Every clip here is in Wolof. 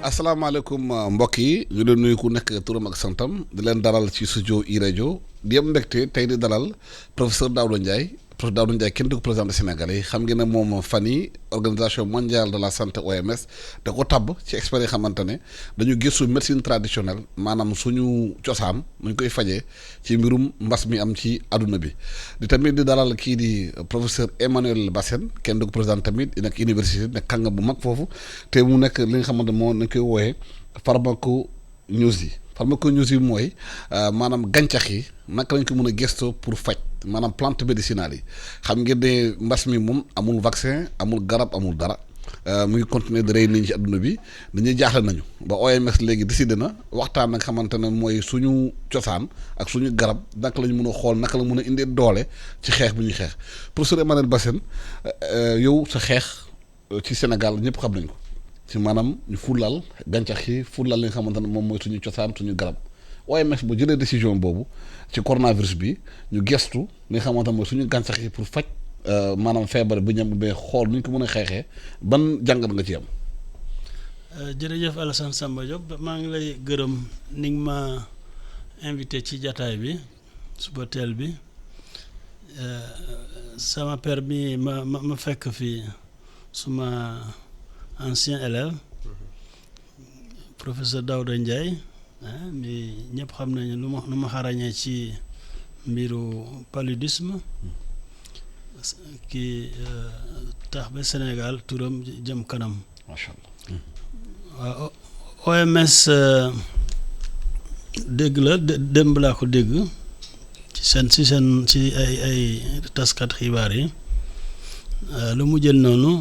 asalaamaaleykum mbokk yi ñu leen nuyu ku nekk turam ak santam di leen dalal ci studio iRadio di am mbégte tey di dalal professeur Daouda Ndiaye. professeur Daouda Ndiaye kenn du ko président Sénégalais yi xam ngeen ne moom fan yi organisation mondiale de la santé OMS da ko tabb ci experts yi xamante ne dañu gëstu médecine traditionnelle maanaam suñu cosaan nu ñu koy fajee ci mbirum mbas mi am ci àdduna bi di tamit di dalal kii di professeur Emmanuel Bassène kenn du ko président tamit di nekk université nekk kàngam bu mag foofu te mu nekk li nga xamante moo nañ koy wooyee pharmacognosie mooy maanaam gàncax yi naka lañ ko mën a gëstoo pour faj maanaam plante médicinale yi xam ngeen ne mbas mi moom amul vaccin amul garab amul dara mu ngi continuer di rey nit ñi ci adduna bi dañuy jaaxle nañu ba OMS léegi décidé na waxtaan nga xamante ne mooy suñu cosaan ak suñu garab naka la ñu mën a xool naka la mën a indee doole ci xeex bi ñuy xeex professeur Emmanuel Bassène yow sa xeex ci Sénégal ñëpp xam nañ ko. ci maanaam ñu fulal gàncax yi fulal li nga xamante ne moom mooy suñu cosaan suñu garab OMS bu jëlee décision boobu ci coronavirus bi ñu gestu li nga xamante ne mooy suñu gàncax yi pour faj maanaam feebar bi ñam ba xool nu ñu ko mën a xeexee ban jàngat nga ci am. jërëjëf Alassane Samba Diop maa ngi lay gërëm ni nga ma invité ci jataay bi suba teel bi sama père bi ma fekk fii suma ancien élève professeur Daouda Ndiaye mi ñëpp xam nañu lu ma xarañee ci mbiru paludisme ki tax ba Sénégal turam jëm kanam. macha allah. waaw OMS dégg la démb laa ko dégg ci ay taskat xibaar yi lu mu jël noonu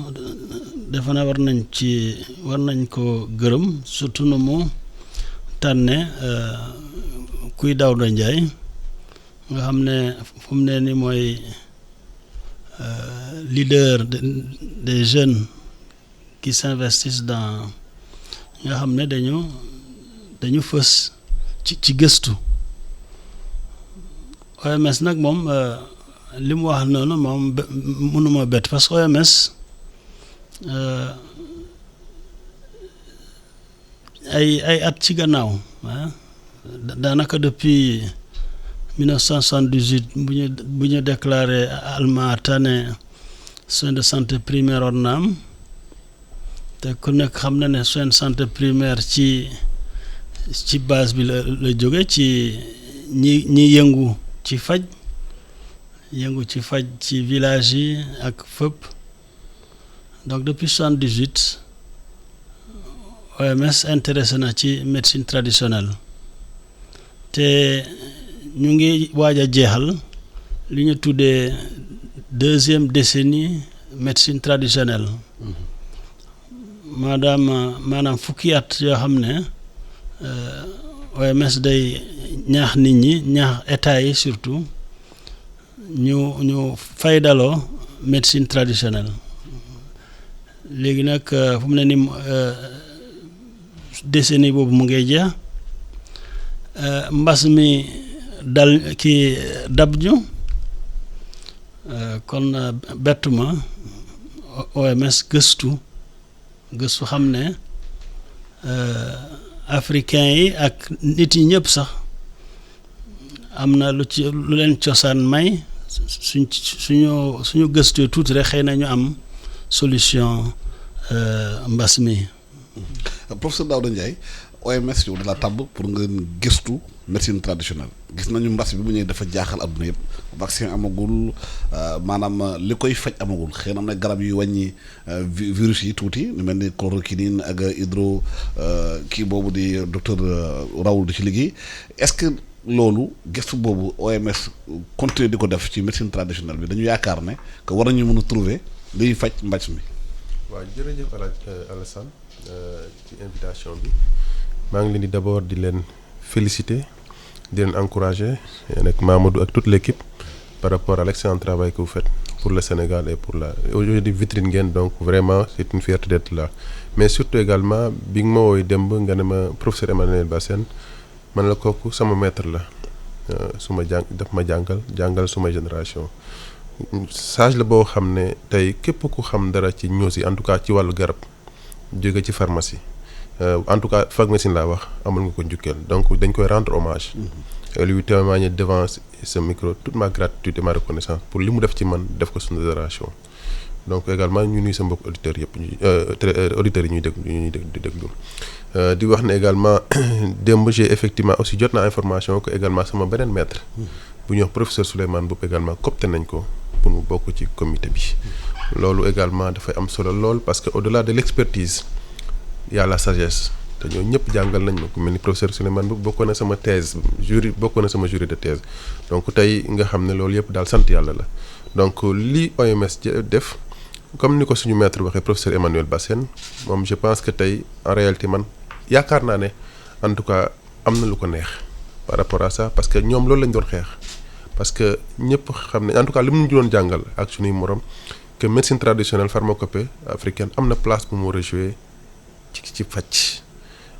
defe naa war nañ ko gërëm surtout nu mu tànne kuy Daouda Ndiaye nga xam ne fu mu ne ni mooy leader des jeunes qui s'investissent dans nga xam ne dañu fës ci gëstu OMS nag moom li mu wax noonu moom mënuma bett parce que OMS ay at ci gannaaw daanaka depuis 1978 bu ñu déclaré Almata ne soins de santé primaire war na am te ku nekk xam na ne soins de santé primaire ci base bi la jóge ci ñi yëngu ci faj ci village yi ak fépp donc depuis 78 OMS intéressé na ci médecine traditionnelle te ñu ngi waaj a jeexal li ñu tuddee deuxième décennie médecine traditionnelle maanaam fukki at yoo xam ne OMS day ñaax nit ñi ñaax état yi surtout ñu faydaloo médecine traditionnelle léegi nag fu mu ne ni décennie boobu mu ngay jeex mbas mi dab ñu kon bettuma OMS gëstu xam ne africain yi ak nit yi ñëpp sax am na lu leen cosaan may suñu gëstu tuuti rek xëy na ñu am solution mbas mi. professeur Daouda Ndiaye OMS yow da la tàbb pour nga gëstu médecine traditionnelle gis nañu mbas bi bu ñëwee dafa jaaxal adduna yëpp vaccin amagul maanaam li koy faj amagul xëy na am na garab yu wàññi virus yi tuuti lu mel ni chloroquine ak kii boobu di docteur Raoul di ci liggéey est-ce que loolu gëstu boobu OMS continuer di ko def ci médecine traditionnelle bi dañu yaakaar ne que war nañu mën a trouver liy faj mbas mi. waaw jërëjëf Alassane ci invitation bi maa ngi leen di d'abord di leen féliciter di leen encourager nag Mamadou ak toute l'équipe par rapport à l'excellent travail que vous faites pour le Sénégal et pour aujourd'hui vitrine ngeen donc vraiment c'est une fierté d'être là mais surtout également bi nga ma wooy démb nga ne ma professeur Emmanuel Bassène man la kooku sama maître la daf ma jàngal suma génération sage la boo xam ne tey képp ku xam dara ci ñuus yi en tout cas ci wàllu garab jóge ci pharmacie en tout cas fac médecine laa wax amal nga ko njukkeel donc dañ koy rendre hommage. et lui témoigner devant ce micro toute ma gratitude et ma reconnaissance pour li mu def ci man def ko suñu génération. donc également ñu nuyu sa mbokk auditeurs yëpp auditeurs yi ñuy déglu di wax ne également démb j'ai effectivement aussi jot naa information que également sama beneen maître bu ñuy wax professeur Souleymane Mboup également copté nañ ko pour mu bokk ci comité bi. loolu également dafay am solo lool parce que au-delà de l'expertise y a la sagesse te ñoo ñëpp jàngal nañ ma ku mel ni professeur Souleymane Mboup bokkoon na sama thèse jury de thèse donc tey nga xam ne loolu yëpp daal sant yàlla la donc li OMS def comme ni ko suñu maître waxee professeur Emmanuel Bassène moom je pense que tey en réalité man yaakaar naa ne en tout cas am na lu ko neex par rapport à ça parce que ñoom loolu lañ doon xeex parce que ñëpp xam ne en tout cas li mu ñu doon jàngal ak suñuy morom que médecine traditionnelle pharmacopée africaine am na place bu mu war a jouer ci faj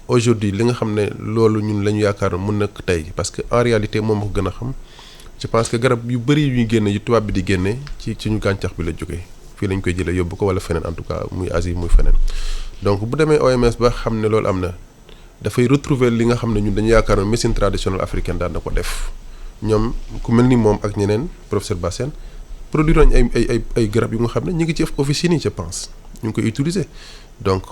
aujourd'hui li nga xam ne loolu ñun la ñu yaakaar mun na tey parce que en réalité moom moo ko gën a xam je pense que garab yu bëri yu ñuy génne yu tubaab bi di génne ci suñu gàncax bi la jógee fii lañ koy jëlee yóbbu ko wala feneen en tout cas muy Asie muy feneen donc bu demee OMS ba xam ne loolu am na dafay retrouver li nga xam ne ñun dañu yaakaar ne médecine traditionnelle africaine daan na ko def ñoom ku mel ni moom ak ñeneen professeur Bassène produire nañ ay garab yu nga xam ne ñu ngi ci officine yi je pense ñu ngi koy utiliser donc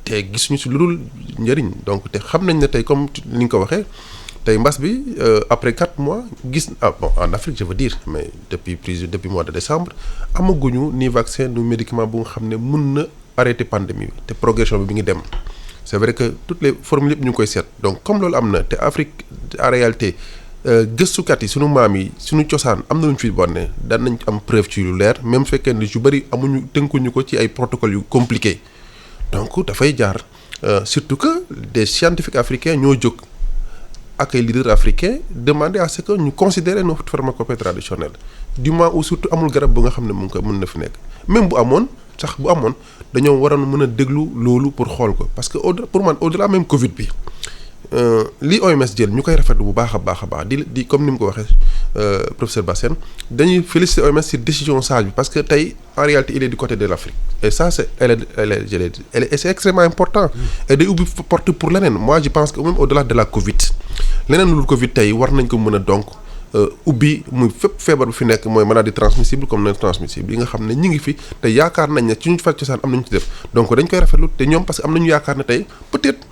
te gisuñu si lu dul njëriñ donc te xam nañ ne tey comme ni nga ko waxee tey mbas bi après 4 mois gis en Afrique je veux dire mais depuis mois de décembre amaguñu ni vaccin ni médicament bu nga xam ne mun na arrêter pandémie bi te progression bi ngi dem c'est vrai que toutes les formules yëpp ñu ngi koy seet donc comme loolu am na te Afrique en réalité gëstukat yi sunu maam yi sunu cosaan am na lu ñu fi bonne daan nañ am preuve ci lu leer même fekkee ne yu bëri amuñu tënkuñu ko ci ay protocoles yu compliqués donc dafay jaar surtout que des scientifiques africains ñoo jóg ak ay leaders africains demander à ce que ñu considérer notre pharmacopée traditionnelle du moment où surtout amul garab bu nga xam ne mu ngi ko mën na fi nekk même bu amoon dañoo waroon mën a déglu loolu pour xool ko parce que pour man au-delà même Covid bi li OMS jël ñu koy rafetlu bu baax a baax di comme ni mu ko waxee professeur Bassène dañuy féliciter OMS ci décision sage bi parce que tey en réalité il est du côté de l'Afrique et ça c'est c'est extrêmement important et day ubbi porte pour leneen moi je pense que même au-delà de la Covid leneen lu dul Covid tey war nañ ko mën a donc ubbi muy fépp feebar bu fi nekk mooy maladie transmissible comme non transmissible yi nga xam ne ñi ngi fi te yaakaar nañ ne ci ñu faj cosaan am nañu ci def donc dañ koy rafetlu te ñoom parce que am nañu yaakaar ne tey peut-être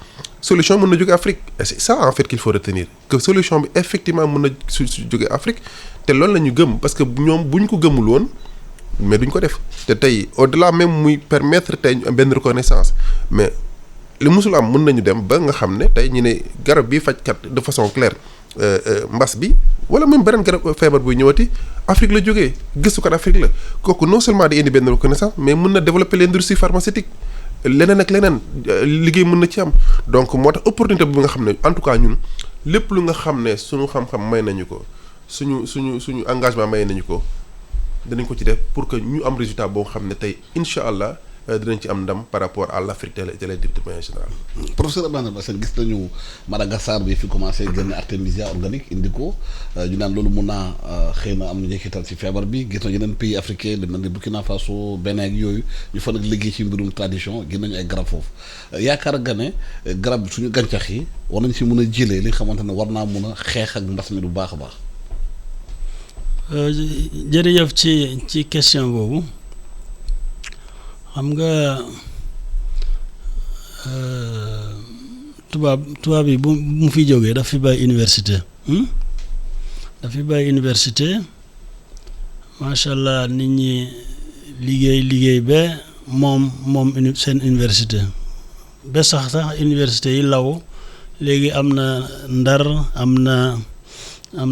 solution mën na jóge Afrique et c'est ça en fait qu'il faut retenir que solution bi effectivement mën na su jóge Afrique te loolu la ñu gëm parce que ñoom bu ñu ko gëmul woon mais duñ ko def te tey au-delà même muy permettre tey ñu am benn reconnaissance mais li musul am mën nañu dem ba nga xam ne tey ñu ne garab bi fajkat de façon claire mbas bi wala même beneen garab feebar buy ñëwati Afrique la jógee gëstukat Afrique la kooku non seulement di indi benn reconnaissance mais mën na développer l'industrie pharmaceutique leneen ak leneen liggéey mën na ci am donc moo tax opportunité bi nga xam ne en tout cas ñun lépp lu nga xam ne suñu xam-xam may nañu ko suñu engagement may nañu ko dinañ ko ci def pour que ñu am résultat boo xam ne tey incha allah dinañ ci am ndam par rapport à l'Afrique de manière générale. professeur Emmanuel Bassène gis nañu Madagascar bi fi commencé génn artémisia organique indi ko ñu naan loolu mun naa xëy na am na njeexital ci feebar bi gis nañu yeneen pays africain lu mel ni Burkina Faso Bénin ak yooyu ñu fa nag liggéey ci mbirum tradition gis nañu ay garab foofu yaakaar nga ne garab suñu gàncax yi war nañ ci mën a jëlee li nga xamante ne war naa mun a xeex ak mbas mi du baax a baax. jërëjëf ci question boobu. xam nga tubaab yi bu mu fi jógee daf fi bàyyi université macha allah nit ñi liggéey ba moom seen université ba sax université yi law léegi am na Ndar am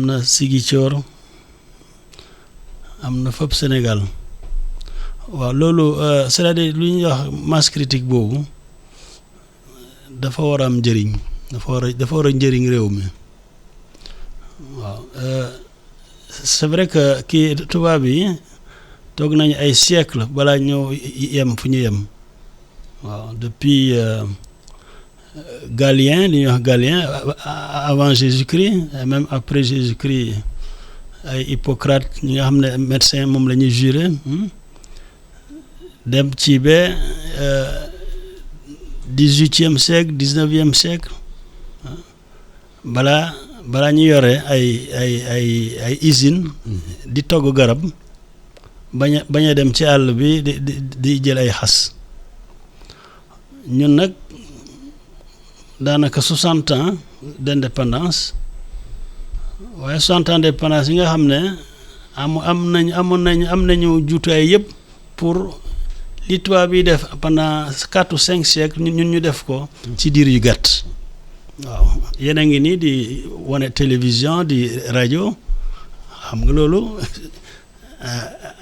na Ziguinchor am na fépp Sénégal waaw loolu c'est-à-dire lu ñuy wax masse critique boobu dafa war a am njëriñ dafa war a njëriñ réew mi waaw c'est vrai que tubaab yi toog nañu ay siècle balaa ñëw yem fu ñu yem waaw depuis Galien li ñuy wax Galien avant Jésus-Christ et même après Jésus-Christ ay Hippocrate ñi nga xam ne médecin moom la ñuy juré dem ci ba 18e siècle 19e siècle balaa ñu yore ay usine di togg garab bañ a dem ci àll bi di jël ay xas ñun nag daanaka 60 ans d'indépendance waaye 60 ans d'indépendance yi nga xam ne am nañu juutaay yëpp pour li tubaab yi def pendant 4 ou 5 siècles ñun ñu def ko ci diir yu gàtt waaw yéen a ngi nii di wane télévision di rajo xam nga loolu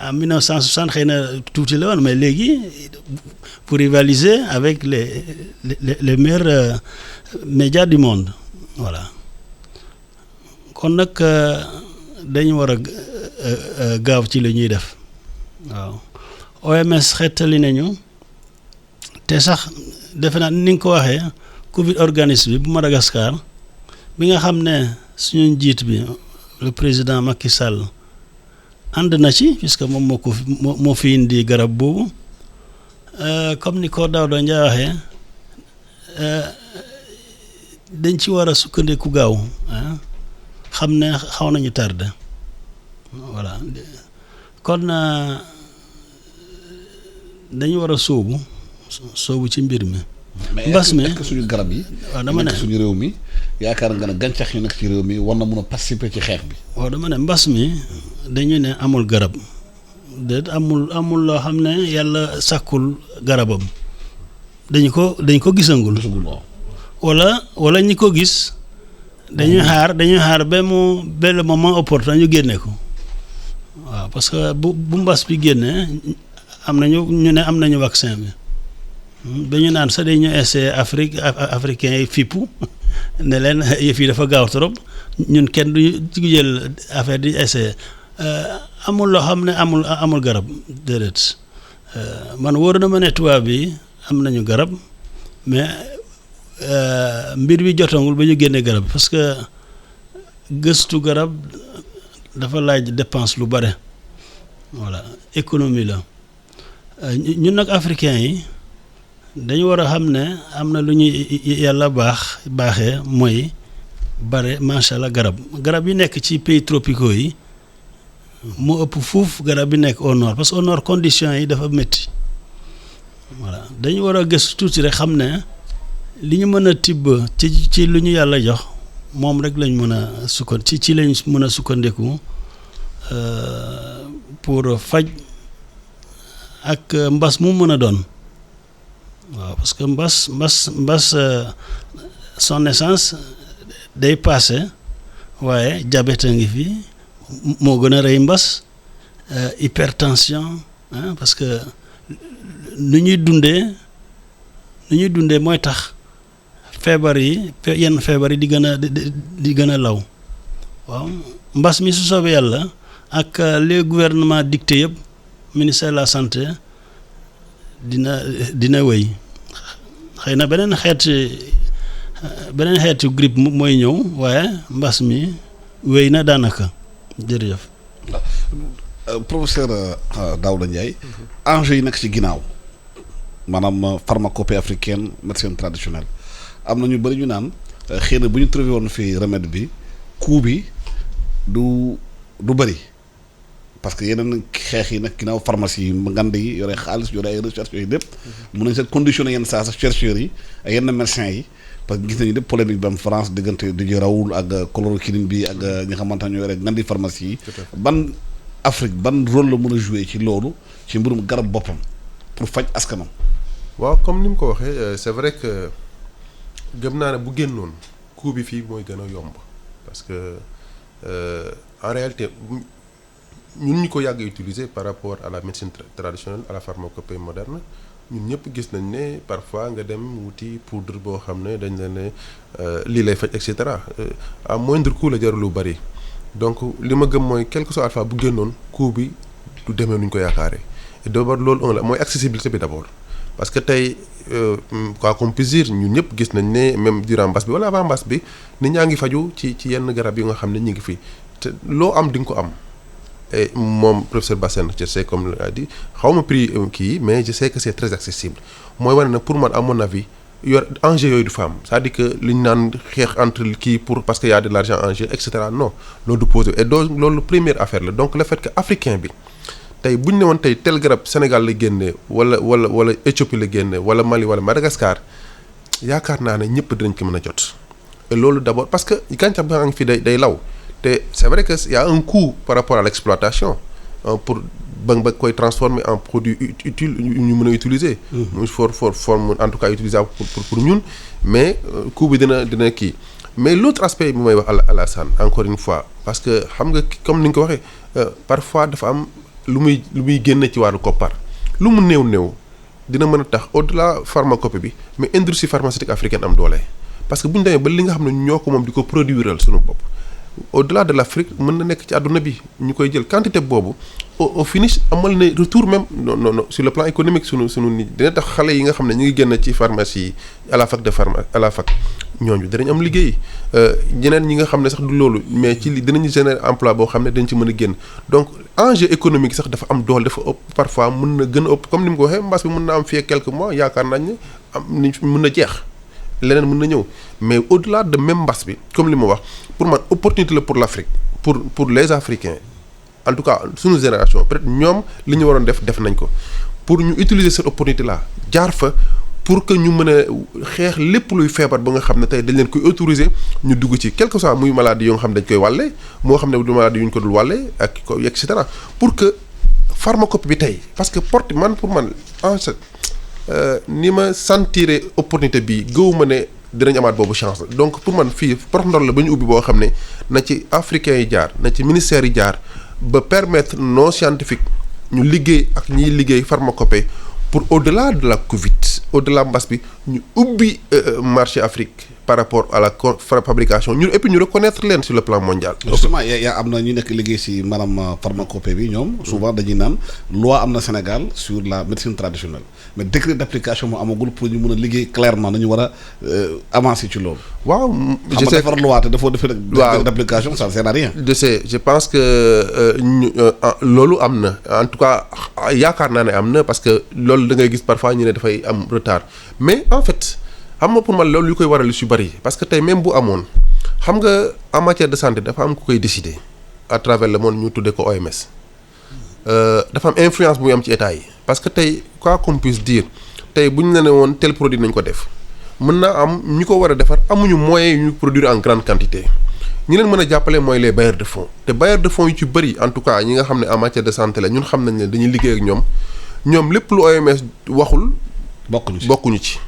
en 1960 xëy na tuuti la woon mais léegi pour rivaliser avec les meilleurs médias du monde voilà kon nag dañu war a gaaw ci li ñuy def waaw OMS xettali nañu te sax defe naa ni nga ko waxee Covid organisme bi bu Madagascar bi nga xam ne suñu njiit bi le président Macky Sall ànd na ci puisque moom moo fi indi garab boobu comme ni ko Daouda Ndiaye waxee dañ ci war a sukkandiku gaaw xam ne xaw nañu tardé voilà kon dañu war a sóobu ci mbir mi. mbas mi est-ce que suñu garab yi. waaw dama ne suñu réew mi yaakaar nga ne gàncax yi nekk ci réew mi war na mun a participer ci xeex bi. waaw dama ne mbas mi dañu ne amul garab déet amul loo xam ne yàlla sàkkul garabam dañ ko gisangul. wala ñi ko gis. dañuy xaar ba le moment opportun ñu génne ko waaw parce que bu mbas bi génnee ñu ne am nañu vaccin bi ba ñu naan sax dañu essayé africain yi fippu ne leen yëf yi dafa gaaw trop ñun kenn du jël affaire di essayé amul loo xam ne amul garab déedéet man wóor na ma ne tubaab bi am nañu garab mais mbir bi jotangul ba ñu génne garab parce que gëstu garab dafa laaj dépense lu bare voilà économie la ñun nag africains yi dañu war a xam ne am na lu ñuy yàlla baaxee mooy bare macha allah garab yi nekk ci pays tropicaux yi moo ëpp fuuf garab yi nekk au nord parce que au nord conditions yi dafa métti voilà dañu war a gëstu tuuti rek xam ne li ñu mën a tibb ci lu ñu yàlla jox moom rek lañ mën a ci lañ mën a sukkandiku pour faj ak mbas mu mën a doon waaw parce que mbas son essence day passé waaye diabète a ngi fi moo gën a rey mbas hypertension parce que nu ñuy dundee mooy tax yenn feebar yi di gën a law waaw mbas mi su soobee yàlla ak les gouvernements dicté yëpp ministère de la santé dina wéy xëy na beneen xeetu grippe mooy ñëw waaye mbas mi wéy na daanaka jërëjëf. professeur Daouda Ndiaye enjeu yi nekk ci ginnaaw maanaam pharmacopée africaine médecine traditionnelle am na ñu bëri ñu naan xëy na bu ñu trouvé woon fii remède bi coût bi du bëri parce que yeneen xeex yi nag ginnaaw pharmacie yi ngand yi yore xaalis yore ay recherche yooyu lépp mun nañ sax conditionné yenn saa sax chercheurs yi ak yenn médecins yi parce que gis nañu lépp polémique bi am France diggante Didier Raoult ak chloroquine bi ak ñi nga xamante ne ñoo yore ngandi pharmacie yi ban Afrique ban rôle la mën a jouer ci loolu ci mbirum garab boppam pour faj askanam. waaw comme ni mu ko waxee c'est vrai que gëm naa ne bu génnoon coût bi fii mooy gën a yomb parce que en réalité ñun ñu ko yàgg utiliser par rapport à la médecine traditionnelle à la pharmacopée moderne ñun ñëpp gis nañ ne parfois nga dem wuti poudre boo xam ne dañ la ne lii lay faj et cetera à moindre coût la jarul lu bari donc li ma gëm mooy quel que soit alpha bu génnoon coût bi du demee nu ñu ko yaakaaree et d'abord loolu la mooy accessibilité bi d'abord parce que tey quoi qu'on puisse dire ñun ñëpp gis nañ ne même durant mbas bi wala avant mbas bi nit ñaa ngi faju ci yenn garab yi nga xam ne ñu ngi fi te loo am di nga ko am et moom professeur Bassène je sais comme l'a dit xaw ma prix kii mais je sais que c'est très accessible mooy wane na pour man à mon avis yor enjeu yooyu du fa am c'est-à-dire que li ñu naan xeex entre kii pour parce que y a de l'argent en jeu et cetera non loolu du posé et donc loolu première affaire la donc le fait que africain bi tey bu ñu ne woon tey tel garab Sénégal la génnee wala Éthiopie la génnee wala Mali wala Madagascar yaakaar naa ne ñëpp dinañ ko mën a jot et loolu d'abord parce que gàncax bi nga xam fi day law te c'est vrai que y a un coût par rapport à l'exploitation pour ba koy transformer en produit utile ñu mën a utiliser. muy forme en tout cas utilisable pour ñun mais coût bi dina kii mais l'autre aspect bi may wax Alassane encore une fois parce que xam nga comme ni nga ko waxee parfois dafa am lu muy génn ci wàllu koppar lu mu néew dina mën a tax au-delà pharmacopée bi mais industrie pharmaceutique africaine am doole parce que bu ñu demee ba li nga xam ne ñoo ko moom di ko produiral suñu bopp au-delà de l'Afrique mën na nekk ci àdduna bi ñu koy jël quantité boobu au finish amal na retour même non sur le plan économique sunu nit dina tax xale yi nga xam ne ñu ngi génn ci pharmacie yi à la fac ñooñu dinañ am liggéey ñeneen ñi nga xam ne sax du loolu mais ci li dinañu générer emploi boo xam ne dañ ci mën a génn donc enjeu économique sax dafa am doole dafa ëpp parfois mën na gën a ëpp comme ni mu ko waxee mbas bi mën na am fii quelques mois yaakaar nañ ne mën na jeex leneen mën na ñëw mais au-delà de même mbas bi comme li ma wax pour man opportunité la pour l'Afrique pour les Africains en tout cas suñu génération peut-être ñoom li ñu waroon def nañ ko pour ñu utiliser cette opportunité là jaar fa pour que ñu mën a xeex lépp luy feebar ba nga xam ne tey dañ leen koy autoriser ñu dugg ci quelque soit muy maladie yoo nga xam ne dañ koy wàlle moo xam ne du maladie yu ñu ko dul wàlle ak et cetera pour que pharmacopée bi tey parce que pour man en fait ni ma sentir opportunité bi gëwuma ne dinañ amaat boobu chance donc pour man fii prox ndol la ba ñu ubbi boo xam ne na ci africains yi jaar na ci ministères yi jaar ba permettre nos scientifiques ñu liggéey ak ñiy liggéey pharmacopée pour au-delà de la Covid au-delà mbas bi ñu ubbi marché Afrique par rapport à la fabrication ñun et puis ñu reconnaître leen sur le plan mondial. justement yaa am na ñu nekk liggéey si maanaam pharmacopée bi ñoom souvent dañuy naan loi am na Sénégal sur la médecine traditionnelle mais décret d'application moo amagul pour ñu mën a liggéey clairement nañu war a avancer ci loolu. waaw je sais defar loi te dafoo defar décret d'application ça ne sert à rien. je pense que loolu am na en tout cas yaakaar naa ne am na parce que loolu da ngay gis parfois ñu ne dafay am retard mais en fait. xam nga pour man loolu yu koy waral su bari parce que tey même bu amoon xam nga en matière de santé dafa am ku koy décider à travers le monde ñu tuddee ko OMS dafa am influence bu muy am ci état yi parce que tey quoi qu'on puisse dire tey bu ñu la ne woon tel produit nañ ko def mën naa am ñu ko war a defar amuñu moyens yu ñu produire en grande quantité ñi leen mën a jàppale mooy les bailleurs de fonds te bailleurs de fonds yu ci bëri en tout cas ñi nga xam ne en matière de santé la ñun xam nañ ne dañuy liggéey ak ñoom lépp lu OMS waxul bokkuñu ci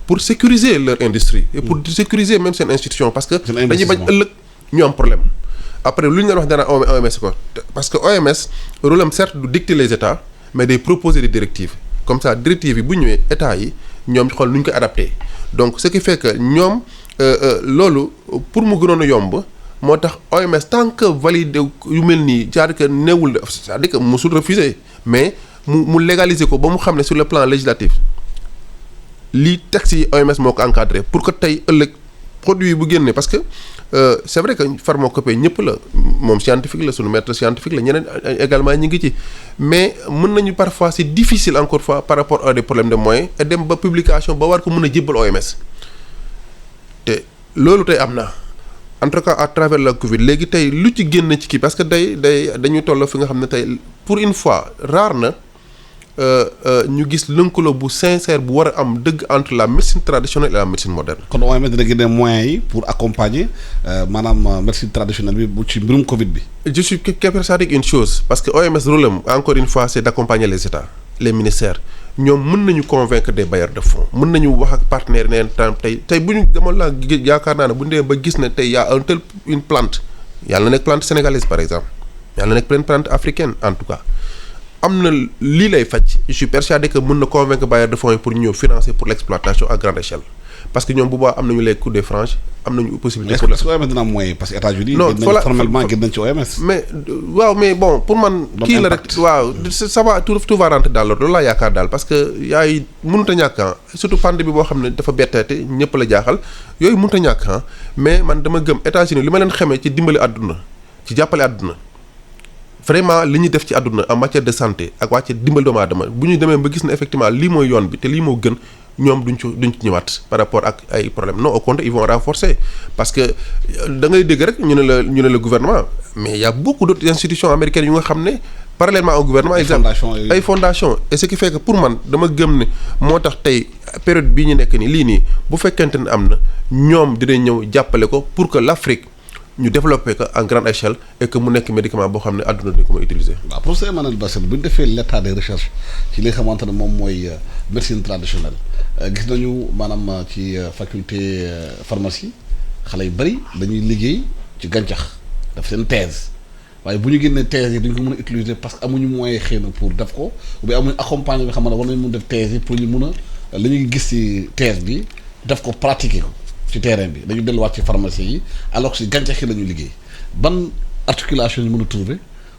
pour sécuriser leur industrie et pour sécuriser même seen institution parce que dañuy bañ ëllëg ñu am problème après lu ñu leen wax dana OMS ko parce que OMS rôle am certes du dicter les états mais day proposer des directives comme ça directives yi bu ñëwee états yi ñoom xool nu ñu koy adapté donc ce qui fait que ñoom loolu pour mu gënoon a yomb moo tax OMS tant que validé yu mel nii c'est-à-dire que néewul c'est-à-dire que musul refuser mais mu légaliser ko ba mu xam ne sur le plan législatif lii texte yi OMS moo ko encadré pour que tey ëllëg produit yi bu génnee parce que c'est vrai que pharmacopée ñëpp la moom scientifique la sunu maître scientifique la ñeneen également ñi ngi ci mais mën nañu parfois c'est difficile encore fois par rapport à des problèmes de moyens et dem ba publication ba war ko mën a jébbal OMS te loolu tey am na en tout cas à travers la Covid léegi tey lu ci génn ci kii parce que dañu toll fi nga xam ne tey pour une fois rare na ñu gis lëkkaloo bu sincère bu war a am dëgg entre la médecine traditionnelle et la médecine moderne. kon OMS dina génne moyens yi pour accompagner maanaam médecine traditionnelle bi bu ci mbirum Covid bi. je suis persuadé une chose parce que OMS rôle am encore une fois c'est d'accompagner les États les ministères ñoom mën nañu convaincre des bailleurs de fonds mën nañu wax ak partenaires neen tam tey bu ñu demoon laa yaakaar naa ne bu ñu demee ba gis ne tey y a une plante yàlla na nekk plante sénégalaise par exemple yàlla na nekk pleine plante africaine en tout cas. am na lii lay faj je suis persuadé que mën na convaincre bailleurs de fonds yi pour ñëw financer pour l'exploitation à grande échelle parce que ñoom bu baax am nañu les coûts des franges am nañu possibilité pour est-ce que OMS dina am moyen parce que États-Unis formellement gën nañ ci OMS mais waaw mais bon pour man kii la rek waaw ça va tout va rentrer dans l'ordre loolu laa yaakaar daal parce que yaay mënut a ñàkk surtout pandémie bi boo xam ne dafa betteete ñëpp la jaaxal yooyu mënut a ñàkk mais man dama gëm États-Unis li ma leen xamee ci dimbali àdduna ci jàppale àdduna vraiment li ñu def ci àdduna en matière de santé ak wàcce dimbal doomu aadama bu ñu demee ba gis ne effectivement lii mooy yoon bi te lii moo gën ñoom duñ ci ñëwaat par rapport ak ay problèmes non au contraire ils vont renforcer parce que da ngay dégg rek ñu ne la gouvernement mais il y a beaucoup d'autres institutions américaines yu nga xam ne parallèlement au gouvernement ay fondations et ce qui fait que pour man dama gëm ne moo tax tey période bii ñu nekk nii lii nii bu fekkente ne am na ñoom dinañ ñëw jàppale ko pour que l'Afrique ñu développé ko en grande échelle et que mu nekk médicament boo xam ne àdduna dañ ko mën a utiliser. waaw professeur Emmanuel Bassène bu ñu defee l'état des recherches ci li nga xamante ne moom mooy médecine traditionnelle gis nañu maanaam ci faculté pharmacie xale yu bëri dañuy liggéey ci gàncax daf seen thèse waaye bu ñu génnee thèse yi duñ ko mën a utiliser parce que amuñu moyen xëy na pour def ko ou bien amuñu accompagnement bi xam ne war nañu mun def thèse yi pour ñu mun a li ñuy gis ci thèse bi def ko pratiquer ko. ci terrain bi dañu delluwaat ci pharmacie yi alors que si gàncax yi la ñu liggéey ban articulation ñu mën a trouver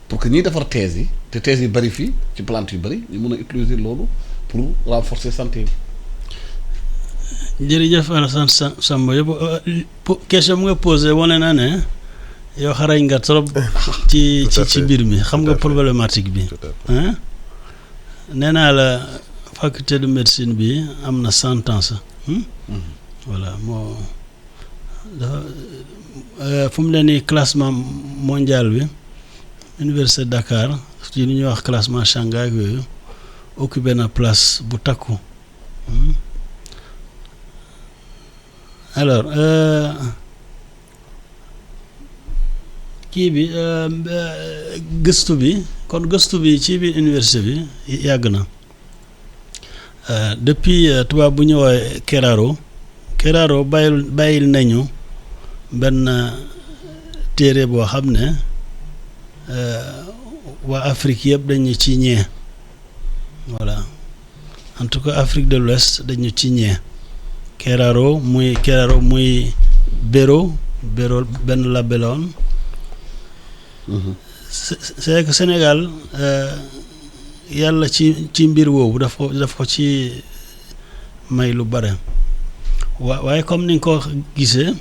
pour que ñiy defar thèse yi te thèse yi bëri fii ci plante yu bëri ñu mën a utiliser loolu pour renforcer santé bi. jërëjëf Alassane Samba yëpp question mu nga posé wane na ne yow xarañ nga trop ci mbir mi xam nga problématique bi nee naa la faculté de médecine bi am na 100 ans sax voilà moo dafa fu mu ne nii classement mondial bi université de Dakar ci li ñuy wax classement Shanghai yooyu occupé na place bu takku alors kii bi gëstu bi ci biir université bi yàgg na depuis tubaab bu ñu woowee Keraro bàyyil nañu benn téere boo xam ne waa Afrique yëpp dañu ci ñee voilà en tout cas Afrique de l'Ouest dañu ci ñee Keraro muy Béro benn label la woon c'est que Sénégal yàlla ci mbir woowu daf ko ci may lu bare waaye comme ni nga ko gisee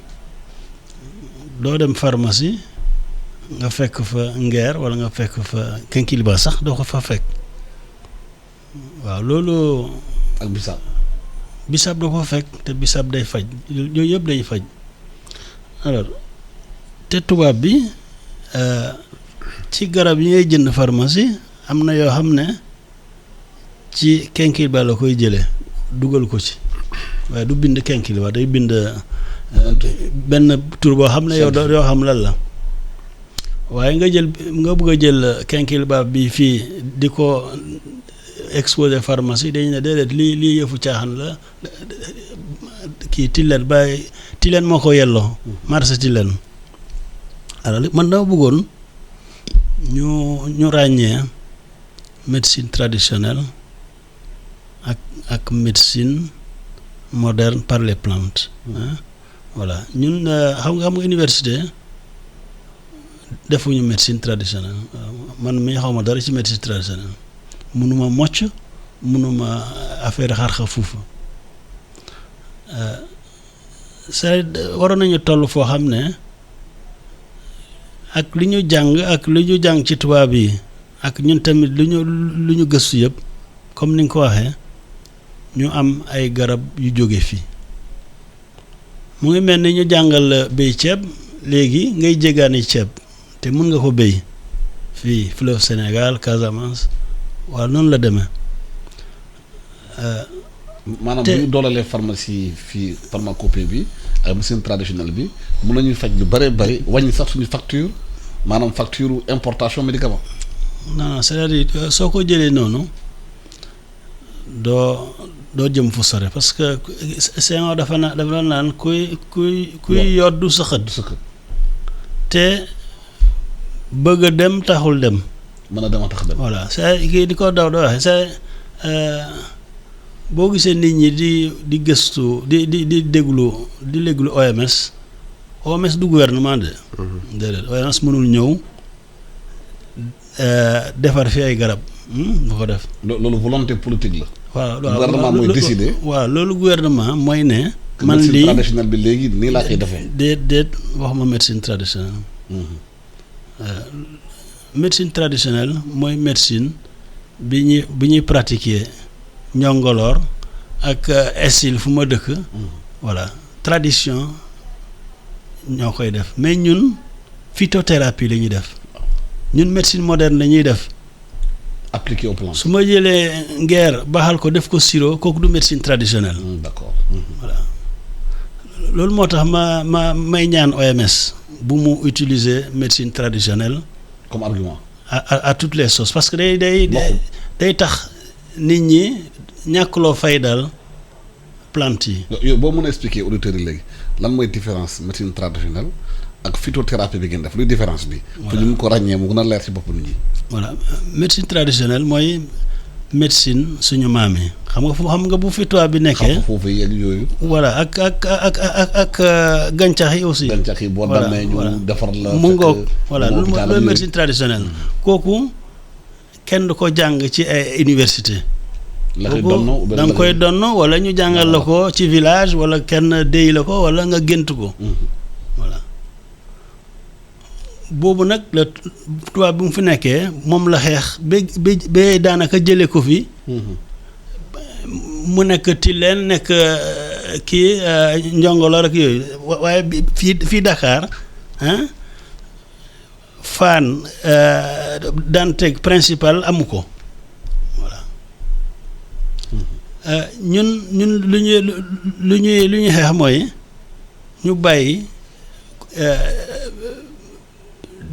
doo dem pharmacie nga fekk fa ngeer wala nga fekk fa kenkiliba sax doo ko fa fekk waaw loolu ak bisaab doo ko fekk te bisaab day faj yooyu yëpp day faj alors te tubaab bi ci garab yi ngay jënd pharmacie am na yoo xam ne ci kenkiliba la koy jëlee dugal ko ci waaye du bind kenkiliba day bind benn tur boo xam ne yow doo xam lan la waaye nga bëgg a jël kenkiliba bi fii di ko exposé pharmacie dañu ne déedéet lii yëfu caaxaan la kii Tilène moo ko yelloo marché Tilène alors man dama bëggoon ñu ràññee médecine traditionnelle ak médecine moderne par les plantes voilà ñun xam nga université defuñu médecine traditionnelle man mii xaw ma dara ci médecine traditionnelle mënuma mocc mënuma affaire xarxa fuufa waroon nañu toll foo xam ne ak li ñu jàng ci tubaab yi ak ñun tamit lu ñu gëstu yëpp comme ni nga ko waxee ñu am ay garab yu jóge fii mu ngi mel ni ñu jàngal béy ceeb léegi ngay jéggaani ceeb te mën nga ko béy fii fleuve Sénégal Casamance waaw noonu la demee. maanaam bu ñu doolalee pharmacie fii pharmacopée bi ak médecine traditionnelle bi mën nañuy faj lu bëree bëri wàññi sax suñu facture maanaam facture importation médicament. non c'est-à-dire soo ko jëlee noonu doo jëm fu sore parce que Senghor dafa naan kuy yoddu sa xët te bëgg a dem taxul dem. mën a dem a tax dem. voilà c'est kii di ko daw doo waxee c'est boo gisee nit ñi di gëstu di déglu OMS du gouvernement de. déedéet OMS mënul ñëw defar fi ay garab bu ko def. loolu volonté politique la. waaw gouvernement mooy décider. waaw loolu gouvernement mooy ne. man médecine lii traditionnelle bi léegi nii laa koy defee. déet wax ma médecine traditionnelle. médecine traditionnelle mooy médecine bi ñuy pratiquer Njongoloor ak Essyl fu ma dëkk. Voilà tradition ñoo koy def mais ñun phytothérapie la ñuy def ñun médecine moderne la ñuy def. appliqué au plan. su ma jëlee ngeer baxal ko def ko sirop kooku du médecine traditionnelle. D'accord. Voilà loolu moo tax may ñaan OMS bu mu utiliser médecine traditionnelle. comme argument. à toutes les sauces parce que day tax nit ñi ñàkkloo fay daal plante yi. yow boo mën a expliquer auditeurs yi léegi lan mooy différence médecine traditionnelle ak phytothérapie bi ngeen def luy différence bi. pour ñu mun ko ràññee mu gën a leer ci bopp nit ñi. voilà médecine traditionnelle mooy médecine suñu maam yi xam nga bu fi tubaab bi nekkee. xam foofu yeeg yooyu. voilà ak gàncax yi aussi. gàncax yi boo demee ñu defar la. mu ngoog voilà loolu médecine traditionnelle. kooku kenn du ko jàng ci ay université. la koy donn da nga koy donn wala ñu jàngal la ko ci village wala kenn déy la ko wala nga gént ko. voilà boobu nag la tubaab bi mu fi nekkee moom la xeex ba daanaka jëlee ko fi. mu nekk Tilène nekk kii Njongoloor ak yooyu waaye fii Dakar Fann Dantec principal amu ko voilà ñun lu ñuy xeex mooy ñu bàyyi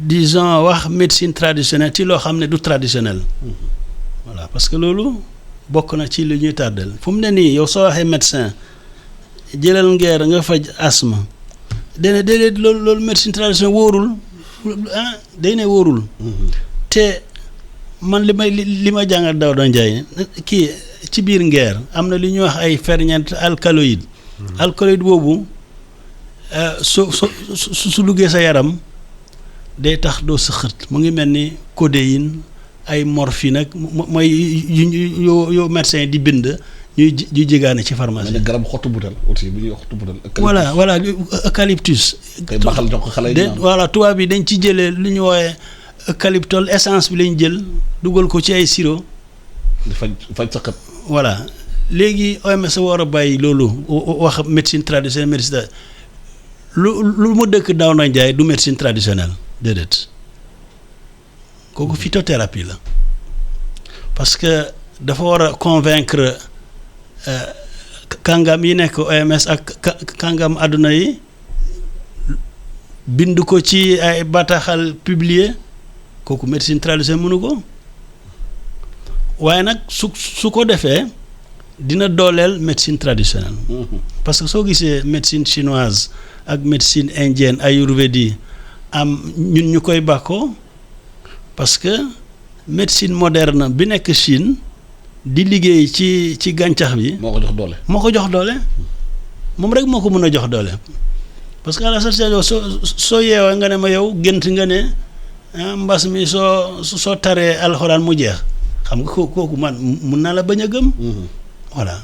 disons wax médecine traditionnelle ci loo xam ne du traditionnel. Voilà parce que loolu bokk na ci li ñuy tàddal fu mu ne nii yow soo waxee médecin jëlal ngeer nga faj asthme déedéet loolu médecine traditionnelle wóorul day ne wóorul. te man li ma jàngal Daouda Ndiaye kii ci biir ngeer am na li ñuy wax ay ferñeent alcaloïde. alcaloïde boobu su duggee sa yaram day tax doo sëxët mu ngi mel ni codéine ay morphine ak mooy yu médecin di bind ñuy jigaane ci pharmacie. mais garab xottu butal aussi bu ñuy wax xottu butal. voilà eucalyptus. kay baxal jox ko xale yi voilà tubaab bi dañ ci jëlee lu ñu woowee eucalyptol essence bi lañ jël dugal ko ci ay sirop. di faj sëxët. voilà léegi OMS war a bàyyi loolu wax médecine traditionnelle médecine lu mu dëkk Daouda Ndiaye du médecine traditionnelle déedéet kooku phytothérapie la parce que dafa war a convaincre kàngam yi nekk OMS ak kàngam àdduna yi bind ko ci ay bataaxal publier kooku médecine traditionnelle mënu ko waaye nag su ko defee dina dooleel médecine traditionnelle. parce que soo gisee médecine chinoise ak médecine indienne ayurvédie am ñun ñu koy bàkkoo parce que médecine moderne bi nekk Chine di liggéey ci gàncax bi. moo ko jox doole. moom rek moo ko mën a jox doole parce que à la sortie soo yeewee nga ne ma yow gént nga ne mbas mi soo taree alxuraan mu jeex xam nga kooku man mun naa la bañ a gëm. voilà.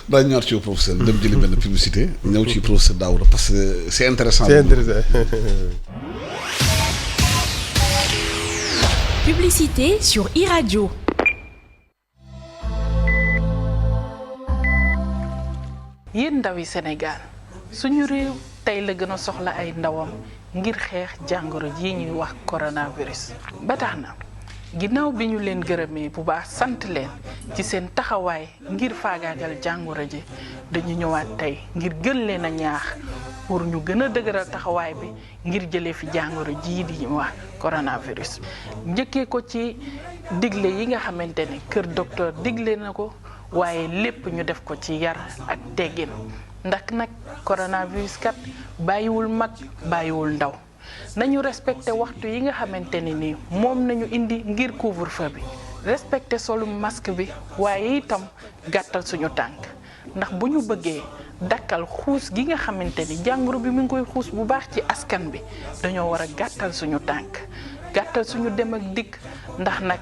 daañu ñëwaat ci professeur dem jëli benn publicité ñëw ci professeur Daouda parce que c'est intéressant. Publicité sur iRadio. yéen ndawi Sénégal suñu réew tey la gën a soxla ay ndawam ngir xeex jàngoro ji ñuy wax coronavirus ba tax na ginnaaw bi ñu leen gërëmee bu baax sant leen ci seen taxawaay ngir faagaagal jàngoro ji dañu ñëwaat tey ngir gën leen a ñaax pour ñu gën a dëgëral taxawaay bi ngir jëlee fi jàngoro jii di ñu wax coronavirus. njëkkee ko ci digle yi nga xamante ne kër docteur digle na ko waaye lépp ñu def ko ci yar ak teggin ndax nag coronavirus kat bàyyiwul mag bàyyiwul ndaw. nañu respecté waxtu yi nga xamante ne ni moom nañu indi ngir couvre-feu bi respecté solum masque bi waaye itam gàttal suñu tànk ndax bu ñu bëggee dakkal xuus gi nga xamante ni jàngoro bi mu ngi koy xuus bu baax ci askan bi dañoo war a gàttal suñu tànk gàttal suñu dem ak dikk ndax nag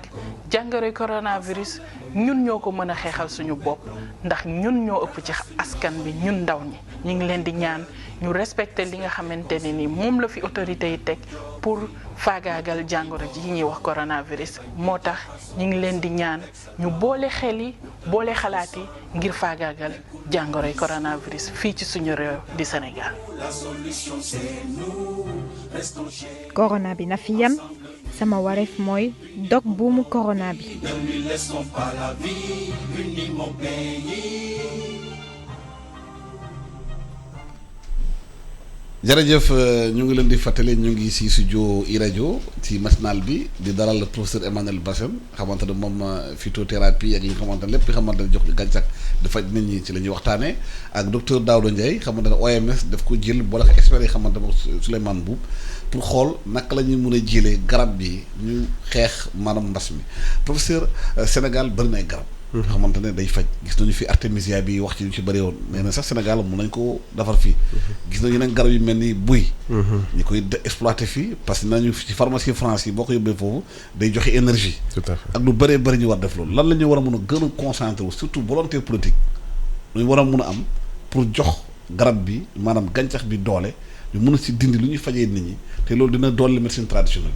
jàngoroy coronavirus ñun ñoo ko mën a xeexal suñu bopp ndax ñun ñoo ëpp ci askan bi ñun ndaw ñi ñu ngi leen di ñaan ñu respecté li nga xamante ne ni moom la fi autorités yi teg pour faagaagal jàngoro ji ñuy wax coronavirus moo tax ñu ngi leen di ñaan ñu boole xel yi boole xalaat yi ngir faagaagal jàngoroy coronavirus fii ci suñu réew di Sénégal. corona bi na fi yem sama wareef mooy dog buumu corona bi. jërëjëf ñu ngi leen di fàttali ñu ngi si studio iRadio ci matinal bi di dalal le professeur Emmanuel Bassène xamante ne moom phytothérapie ak yi nga xamante ne lépp nga xamante ne jox gàncax di faj nit ñi ci la ñuy waxtaanee ak docteur Daouda Ndiaye xamante ne OMS daf ko jël boole ak experts yi xamante ne Souleymane Boub pour xool naka la ñuy mën a jëlee garab bi ñu xeex maanaam mbas mi professeur Sénégal bëri na ay garab. xamante ne day faj gis nañu fi artémisia bi wax ci ñu ci bëri woon nee na sax Sénégal mun nañ ko defar fii gis nañu yeneen garab yu mel ni buy ñu koy exploité fii parce que nañu ci pharmacie France yi boo ko yóbbee foofu day joxe énergie ak lu bëree bëri ñu war def loolu lan la ñu war a mun a gën a concentré wu surtout volonté politique lu ñu war a mun a am pour jox garab bi maanaam gàncax bi doole ñu mun a si dindi lu ñuy fajee nit ñi te loolu dina doole médecine traditionnelle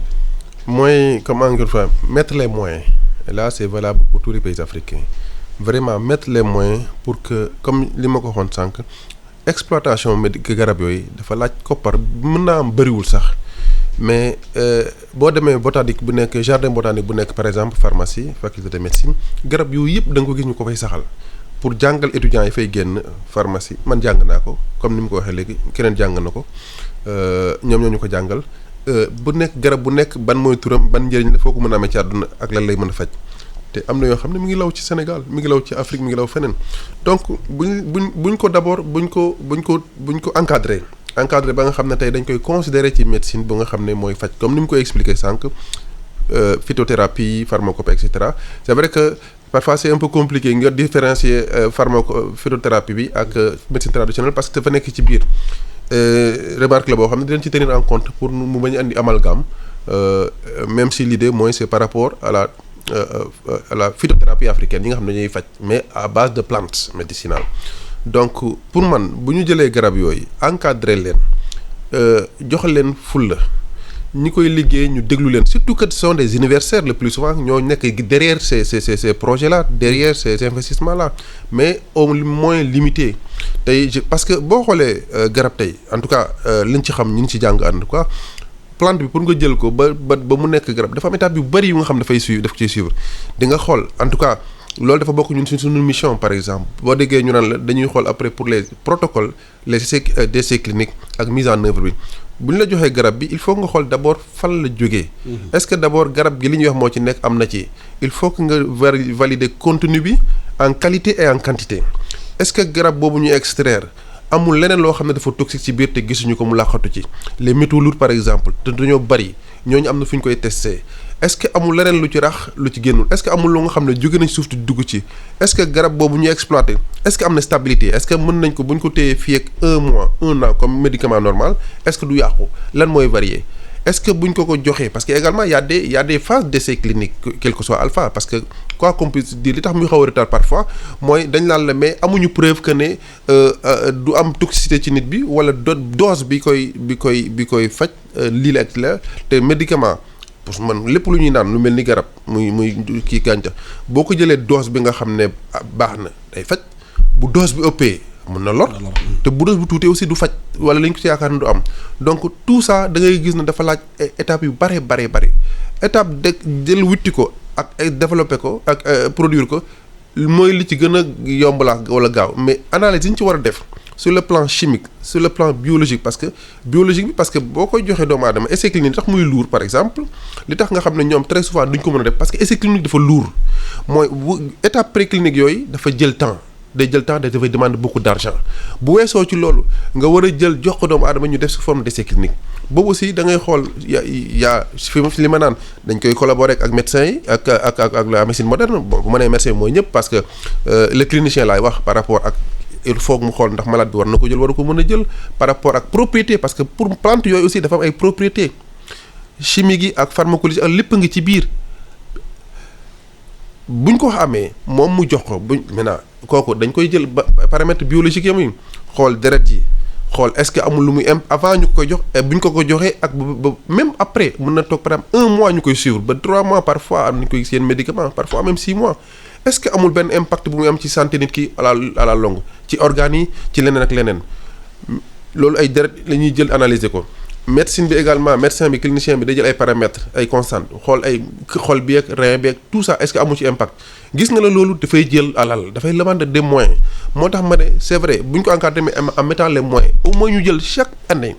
bi mooy comme encore une fois mettre les moyens. Et là c'est valable pour tous les pays africains vraiment mettre les moyens pour que comme li ma ko waxoon sànq exploitation garab yooyu dafa laaj koppar mën naa am bëriwul sax mais boo demee botanique bu nekk jardin botanique bu nekk par exemple pharmacie faculté de médecine garab yooyu yëpp da nga ko gis ñu ko fay saxal pour jàngal étudiants yi fay génn pharmacie man jàng naa ko comme ni mu ko waxee léegi keneen jàng na ko ñoom ñoo ñu ko jàngal. bu nekk garab bu nekk ban mooy turam ban njëriñ la foo ko mën a amee ci àdduna ak lan lay mën a faj te am na yoo xam ne mi ngi law ci Sénégal mi ngi law ci Afrique mi ngi law feneen donc buñ ko d'abord buñ ko encadré ba nga xam ne tey dañ koy considérer ci médecine bu nga xam ne mooy faj comme ni mu koy expliquer sànq phytothérapie pharmacopée et cetera c'est vrai que parfois c'est un peu compliqué nga différencier phytothérapie bi ak médecine traditionnelle parce que dafa nekk ci biir. Remarque la boo xam ne dinañ ci tenir en compte pour mu bañ a andi amalgame même si l'idée mooy c'est par rapport à la phytothérapie africaine yi nga xam ne dañuy faj mais à base de plantes médicinales donc pour man bu ñu jëlee garab yooyu encadrer leen jox leen fulla ñi koy liggéey ñu déglu leen surtout que ce sont des universitaires le plus souvent ñoo nekk derrière ces projets là derrière ces investissements là mais au moins limité tey parce que boo xoolee garab tey en tout cas liñ ci xam ñu ngi ci jàng en tout cas plante bi pour nga jël ko ba mu nekk garab dafa am étape yu bari yu nga xam dafay suivre daf ciy suivre di nga xool en tout cas loolu dafa bokk ñun suñu mission par exemple boo déggee ñu naan la dañuy xool après pour les protocoles les essais cliniques ak mise en œuvre bi bu ñu la joxee garab bi il faut nga xool d'abord fan la jógee est-ce que d'abord garab gi li ñuy wax moo ci nekk am na ci il faut que nga valider contenu bi en qualité et en quantité est-ce que garab boobu ñu extraire amul leneen loo xam ne dafa toxique ci biir te gisuñu ko mu làqatu ci les métaux lourds par exemple te dañoo bari ñooñu am na fu ñu koy tester est-ce que amul leneen lu ci rax lu ci génnul est-ce que amul lu nga xam ne jóge nañ suuf di dugg ci est-ce que garab boobu ñu exploité est-ce que am na stabilité est-ce que mën nañ ko bu ñu ko téyee fii ak 1 mois 1 an comme médicament normal est-ce que du yàqu lan mooy varier est-ce que buñ ko joxee parce que également y a des phases d'essai clinique quel que soit alpha parce que quoi qu'on puisse dire li tax muy xaw a retard parfois mooy dañ naan la mais amuñu preuve que ne du am toxicité ci nit bi wala dose bi koy faj lii la ak la te médicament pour man lépp lu ñuy naan lu mel ni garab muy kii gàncax boo ko jëlee dose bi nga xam ne baax na day faj bu dose bi ëppee mën na lor te bu dose bu tuutee aussi du faj wala lañ ko ci yaakaar ne du am donc tout ça da ngay gis ne dafa laaj étape yu bare étape de jël witti ko ak développer ko ak produire ko mooy li ci gën a yomb la wala gaaw mais analyse yi ñu ci war a def sur le plan chimique sur le plan biologique parce que boo koy joxee doomu aadama essai clinique tax muy lourd par exemple li tax nga xam ne ñoom très souvent duñ ko mën a def parce que essai clinique dafa lourd mooy étape préclinique yooyu dafa jël temps dafay demander beaucoup d'argent bu weesoo ci loolu nga war a jël jox ko doomu aadama ñu def sous forme d'essai clinique boobu aussi da ngay xool yaa fi li ma naan dañ koy collaborer ak médecins yi ak la médecine moderne bon bu ma nee médecin mooy ñëpp parce que le clinicien laay wax par rapport ak il faut mu xool ndax malade bi war na ko jël waru ko mën a jël par rapport ak propriété parce que pour plante yooyu aussi dafa am ay propriété chimique yi ak pharmacologie ak lépp ngi ci biir buñ ko amee moom mu jox ko buñ maintenant kooku dañ koy jël ba paramètre biologique yi xool deret ji xool est-ce que amul lu muy avant ñu koy jox buñ ko joxee ak ba même après mën na toog par exemple 1 mois ñu koy suivre ba 3 mois parfois am nañu koy gis yenn médicament parfois même 6 mois est-ce que amul benn impact bu muy am ci santé nit ki à la longue ci organes yi ci leneen ak leneen loolu ay deret la ñuy jël analyser ko médecine bi également médecin bi clinicien bi day jël ay paramètres ay constantes xool ay xol bi ak rein bi ak tout ça est-ce que amu ci impact gis nga la loolu dafay jël alal dafay demander des moyens moo tax ma ne c'est vrai bu ñu ko encadré mais en mettant les moyens au moins ñu jël chaque année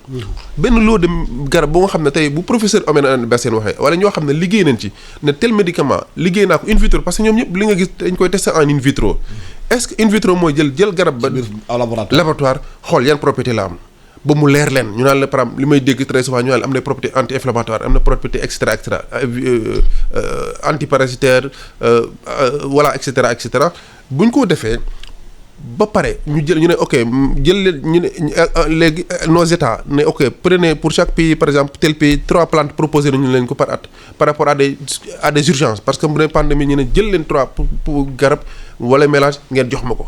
benn lot de garab boo nga xam ne tey bu professeur Oumar Bessène waxee wala ñoo xam ne liggéey nañ ci ne tel médicament liggéey naa ko in vitro parce que ñoom ñëpp li nga gis dañ koy tester en in vitro est-ce que in vitro mooy jël garab ba laboratoire xool yan propriété la am ba mu leer leen ñu naan la par exemple li may dégg très souvent ñu naan la am na propriété anti-inflammatoire am na propriété et cetera antiparasitaire voilà et cetera bu ñu ko defee ba pare ñu jël ñu ne ok jël leen ñu ne léegi nos états ne ok prenez pour chaque pays par exemple tel pays 3 plantes proposées nañu leen ko par at par rapport à des urgences parce que bu ne pandémie ñu ne jël leen 3 pour garab wala mélange ngeen jox ma ko.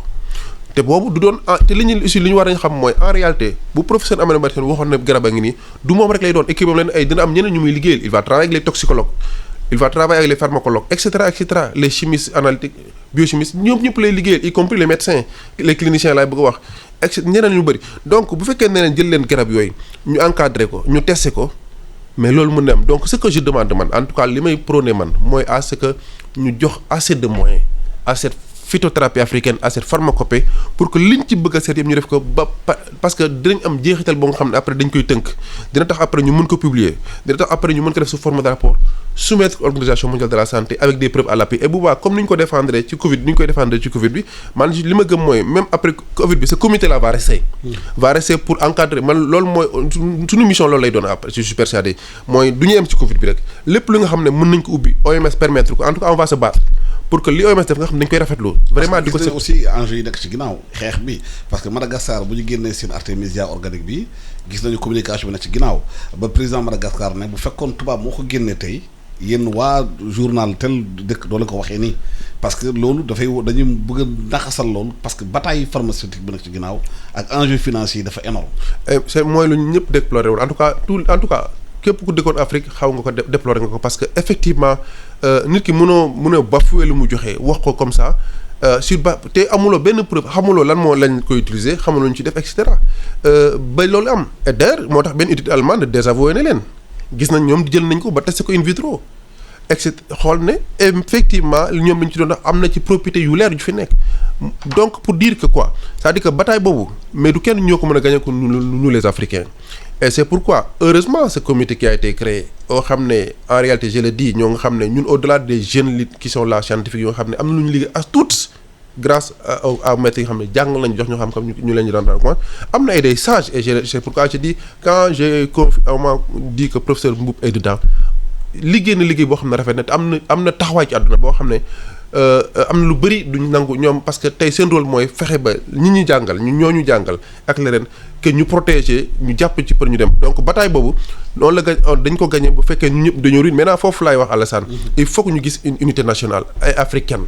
te boobu du doon te li ñu aussi li ñu war a xam mooy en réalité bu professeur Oumar Bessène waxoon ne garab a ngi nii du moom rek lay doon équipe am leen ay dina am ñeneen ñu muy liggéeyal il va travailler avec les toxicologues il va travailler avec les pharmacologues et cetera les chimistes analytiques biochimistes ñoom ñëpp lay liggéeyal y compris les médecins les cliniciens laay bëgg a wax et ñeneen ñu bëri donc bu fekkee ne leen jël leen garab yooyu ñu encadré ko ñu testé ko mais loolu mën na am donc ce que je demande man en tout cas li may prôné man mooy à ce que ñu jox assez de moyens à cette phytothérapie africaine à cette pharmacopée pour que liñ ci bëgg a seet yëpp ñu def ko ba parce que dinañ am jeexital boo nga xam ne après dañ koy tënk dina tax après ñu mën ko publier dina tax après ñu mën ko def sous forme de rapport soumettre organisation mondiale de la santé avec des preuves à l'appui et bu baax comme ni ñu ko défendre ci Covid ni ñu koy défendre ci Covid bi man li ma gëm mooy même après Covid bi ce comité là va rester pour encadrer man loolu mooy suñu mission loolu lay doon après je suis persuadé mooy du ñu yem ci Covid bi rek lépp lu nga xam ne mën nañ ko ubbi OMS permettre ko en tout cas on va se battre pour que li OMS def nga xam ne dañ koy rafetlu vraiment di ko gis nañ aussi enjeu yi nekk ci ginnaaw xeex bi parce que Madagascar bu ñu génnee seen artémisia organique bi gis nañu communication bi nekk ci ginnaaw ba président Madagascar ne bu fekkoon tubaab moo ko génnee tey yéen waa journal tel dëkk doo leen ko waxee nii parce que loolu dafay dañu bëgg a naxasal loolu parce que bataille pharmaceutique bi nekk ci ginnaaw ak enjeu financier yi dafa énorme c'est mooy lu ñëpp déploré woon en tout cas képp ku dëkkoon Afrique xaw nga ko déplorer nga ko parce que effectivement nit ki mënoo bafouer lu mu joxe wax ko comme ça te amuloo benn preuve xamuloo lan moo lañ koy utiliser xamuloo ñu ci def et cetera ba loolu am et d'ailleurs moo tax benn étude allemande désavoué ne leen gis nañ ñoom jël nañ ko ba testé ko in vitro et cetera xool ne effectivement ñoom lañ ci doon am na ci propriété yu leer yu fi nekk donc pour dire que quoi c'est-à-dire que bataille boobu mais du kenn ñoo ko mën a gagner ko nous les Africains. Et c'est pourquoi heureusement ce comité qui a été créé oo xam ne en réalité je le dis ñoo nga xam ne ñun au-delà des jeunes li qui sont là scientifiques yoo xam ne am na lu ñu liggéey as toutes grâce à maîtres yi nga xam ne jàng lañu jox ñoo xam comme ñu leen ñu rendre compte am na ay des sages et c'est pourquoi je dis quand j'ai dit que professeur Mboup est dedans liggéey na liggéey boo xam ne rafet na te am na taxawaay ci àdduna boo xam ne am na lu bëri duñ nangu ñoom parce que tey seen rôle mooy fexe ba ñi jàngal ñu jàngal ak leneen que ñu protéger ñu jàpp ci pour ñu dem donc bataille boobu noonu la dañ ko gagné bu fekkee ñu ñëpp dañoo ruine maintenant foofu laay wax Alassane il faut que ñu gis une unité nationale ay africaine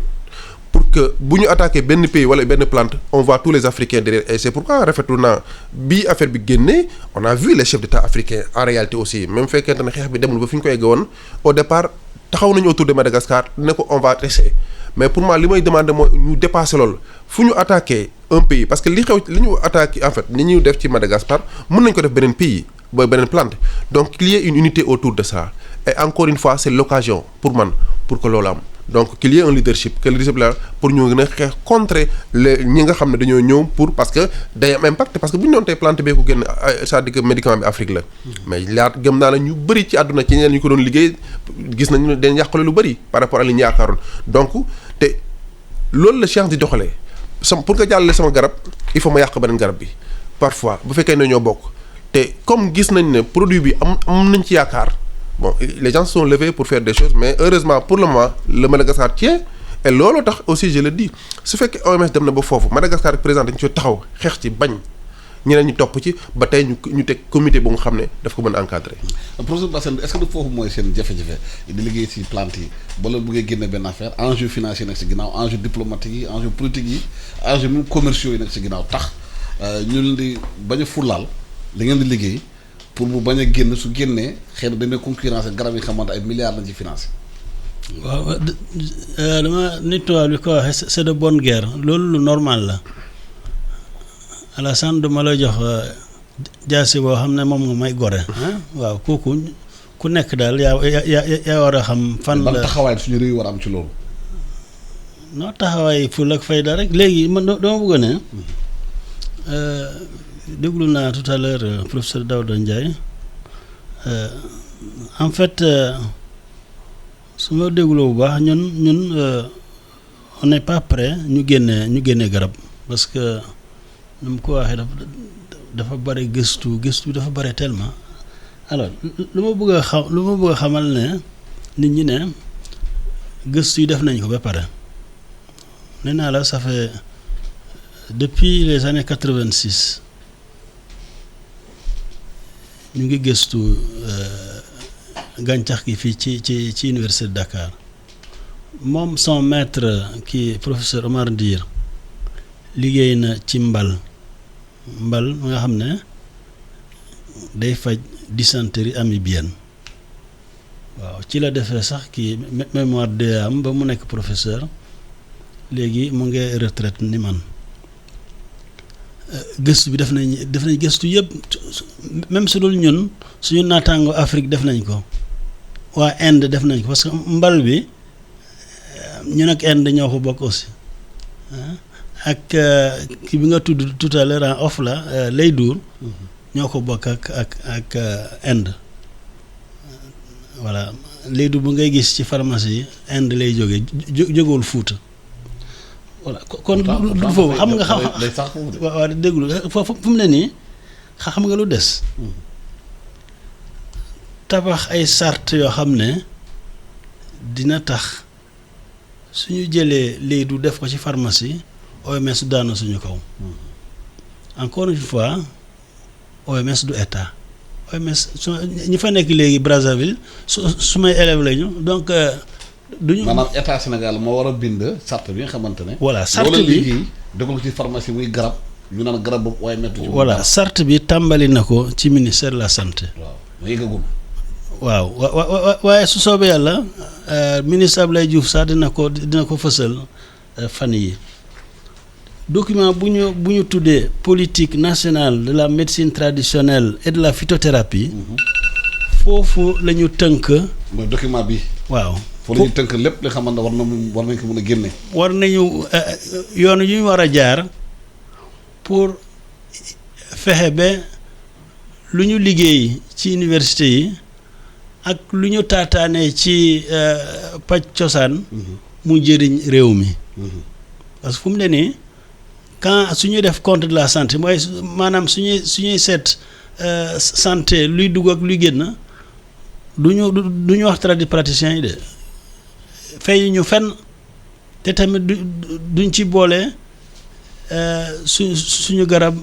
pour que bu ñu attaqué benn pays wala benn plante on voit tous les Africains derrière et c'est pourquoi rafetlu naa bii affaire bi génnee on a vu les chefs d'État africains en réalité aussi même fekkente ne xeex bi demul ba fi ñu ko egg woon au départ taxaw nañu autour de Madagascar ne ko on va essayer mais pour moi li may demander mooy ñu dépasser loolu fu ñu attaqué un pays parce que li ñu attaqué en fait ni ñuy def ci Madagascar mën nañ ko def beneen pays ba beneen plante donc qu'il y ait une unité autour de ça et encore une fois c'est l'occasion pour man pour que loolu am donc qu'il y ait un leadership que leadership la pour ñu gën a xeex contre ñi nga xam ne dañoo ñëw pour parce que day am impact parce que bu ñu doon tey plante bee ko génn c'est-à-dire que médicament bi Afrique la mais gëm naa la ñu bëri ci àdduna ci ñeneen ñu ko doon liggéey gis nañu ne dañ yàqale lu bëri par rapport à li ñu yaakaaroon donc te loolu la science di doxalee pour nga jàllale sama garab il faut ma yàq beneen garab bi parfois bu fekkee ne ñoo bokk te comme gis nañ ne produit bi am nañ ci yaakaar bon les gens se sont levés pour faire des choses mais heureusement pour le moment le Madagascar tient et loolu tax aussi je le dis su fekkee OMS dem na ba foofu Madagascar président dañu ci taxaw xeex ci bañ ñeneen ñi topp ci ba tey ñu teg comité bu nga xam ne daf ko mën a encadrer. professeur Bassène est-ce que du foofu mooy seen jafe-jafe di liggéey ci plante yi ba loolu bëggee génne benn affaire enjeu financier nag ci ginnaaw enjeu diplomatique yi enjeu politique yi enjeu même commerciaux yi nag ci ginnaaw tax ñu leen di bañ a fulaal li ngeen di liggéey pour mu bañ a génn su génnee xëy na dañuy concurrence garab yi xamante ay milliards lañ ci financé. waaw dama nit tubaab li ko waxee c'est de bonne guerre loolu lu normal la Alassane dama la jox jaasi boo xam ne moom nga may gore waaw kooku ku nekk daal yaa war a xam fan la. ban taxawaay suñu réew war a am ci loolu. non taxawaay ful ak fayda rek léegi man dama bëgg ne déglu naa tout à l'heure professeur Daouda Ndiaye en fait su ma dégloo bu baax ñun on n'est pas prêt ñu génne garab parce que nu mu ko waxee dafa bëri gëstu dafa bëri tellement alors lu ma bëgg a xamal ne nit ñi ne gëstu yi def nañ ko ba pare nee naa la ça fait depuis les années 86 ñu ngi gëstu gàncax gi fii ci université de Dakar moom son maître kii professeur Omar Ndir liggéey na ci mbal nga xam ne day faj dysenterie amibienne waaw ci la defee sax kii mémoire de am ba mu nekk professeur léegi mu ngi retraite ni man gëstu bi def nañ gëstu yëpp même su dul ñun suñu naataango Afrique def nañ ko waa Inde def nañ ko parce que mbal bi ñun ak Inde ñoo ko bokk aussi ak ki bi nga tudd tout à l'heure en off la lay duur ñoo ko bokk ak Inde voilà lay duur bu ngay gis ci pharmacie yi Inde lay jógewul Fuuta voilà kon du foofu xam nga waaw déglu foofu fu mu ne nii xam nga lu des tabax ay sart yoo xam ne dina tax suñu jëlee lay du def ko ci pharmacie OMS daana suñu kaw encore une fois OMS du état OMS ñi fa nekk léegi Brazzaville su may élève lañu donc duñu maanaam état Sénégal moo war a bind sart bi nga xamante ne. voilà sart bi déglu ko ci pharmacie muy garab ñu naan garab boobu waaye métti ci. voilà sart bi tàmbali na ko ci ministère de la santé. waaw ma yëgagul. waaw waaye su soobee yàlla ministre Abdoulaye Diouf sax dina ko fësal fan yi document bu ñu tuddee politique nationale de la médecine traditionnelle et de la phytothérapie. foofu la ñu tënk. mooy document bi. waaw. foofu la ñu tënk lépp li xamante war nañ ko mën a génne. war nañu yoon yu ñu war a jaar pour fexe ba lu ñu liggéey ci université yi ak lu ñu taataanee ci paj cosaan mu jëriñ réew mi. parce que fu mu ne nii quand su ñuy def compte de la santé mooy maanaam suñuy seet santé luy dugg ak luy génn du ñu wax tradipraticiens yi de fay ñu fenn te tamit duñ ci boole suñu garab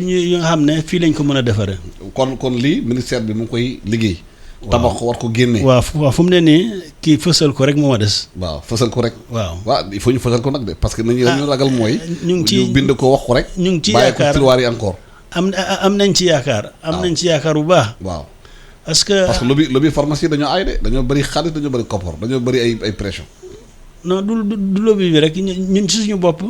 yi nga xam ne fii lañ ko mën a defaree. kon lii ministère bi mu ngi koy liggéey. tabax ko war ko génnee. waaw fu mu ne nii kii fësal ko rek moo ma des. waaw fësal ko rek. waaw il faut ñu fësal ko nag de parce que nañu dañu ragal mooy. ñu ngi ci bind ko wax ko rek. ñu ngi ci yaakaar bàyyi ko tiroir yi encore. am nañ ci yaakaar. am nañ ci yaakaar bu baax. waaw parce que lobby pharmacie dañoo aay de dañoo bëri xaalis dañoo bëri koppar dañoo bëri ay pression. non du lobby bi rek ñun ci suñu bopp.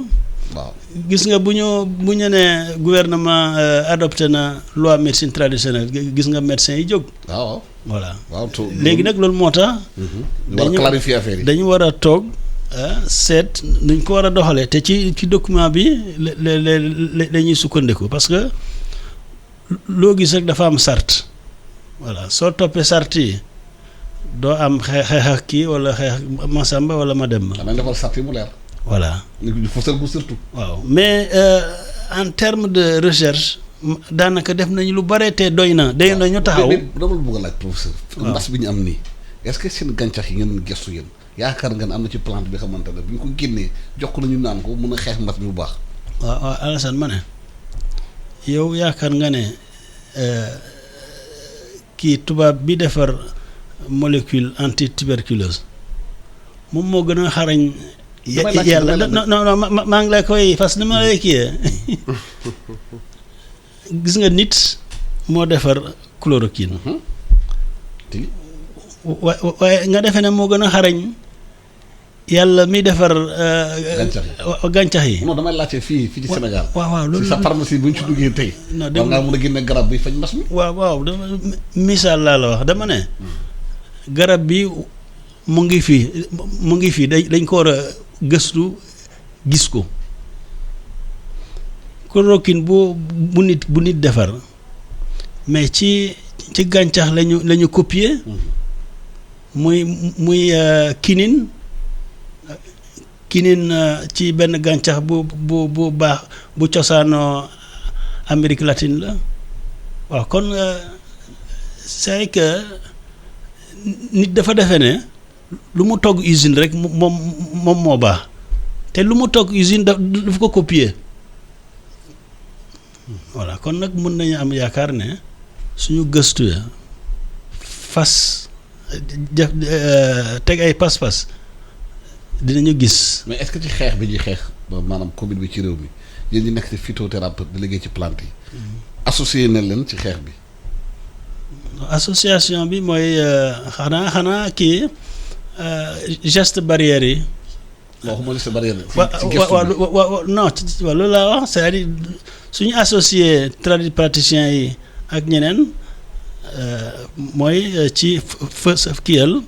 waaw gis nga bu ñu nee gouvernement adopté na loi médecine traditionnelle gis nga médecins yi jóg. waaw voilà. waaw léegi nag loolu moo tax. dañu war a clarifier affaire yi. dañu war a toog seet nuñ ko war a doxalee te ci document bi la ñuy sukkandiku parce que loo gis rek dafa am sart. voilà soo toppee sart yi doo am xeex ak kii wala xeex ak Masamba wala Mademba. xanaa defal sart yi mu leer. voilà. ñu fësal ko surtout. waaw mais en terme de recherche daanaka def nañu lu bare te doy na ñu taxaw. dama la bëgg a laaj professeur. mbas bi ñu am nii est-ce que seen gàncax yi ngeen gestu yéen yaakaar ngeen am na ci plante bi xamante ne bu ñu ko génnee jox ko nañu naan ko mën a xeex mbas mi bu baax. waaw Alassane ma ne yow yaakaar nga ne kii tubaab bi defar molécule anti-tuberculose moom moo gën a xarañ. yàlla non maa ngi lay koy fas ni ma lay kiyee gis nga nit moo defar chloroquine. waaye nga defee ne moo gën a xarañ yàlla mi defar. gàncax yi. non damay laajte fii ci Sénégal. waaw loolu si sa pharmacie bu ñu ci duggee tey. non war ngaa mën a génne garab bi faj mbas mi. waaw dama misaal laa la wax dama ne. garab bi mu ngi fii dañ ko war a gëstu gis ko. chloroquine bu nit defar mais ci gàncax lañu copier. muy quinine ci benn gàncax bu baax bu cosaanoo Amérique latine la waaw kon c'est que nit dafa defe ne lu mu togg usine rek moom moo baax te lu mu togg usine daf ko copier voilà kon nag mën nañu am yaakaar ne suñu gëstu fas teg ay pas-pas dinañu gis. mais est-ce que ci xeex bi ñuy xeex maanaam Covid bi ci réew mi yéen ñi nekk ci phytothérapeute di liggéey ci plante yi. associé na leen ci xeex bi. association bi mooy xanaa kii geste barrière yi. waxuma geste barrière yi. non loolu laa wax c'est-à-dire suñu associé tradipraticiens yi ak ñeneen. mooy ci kiyal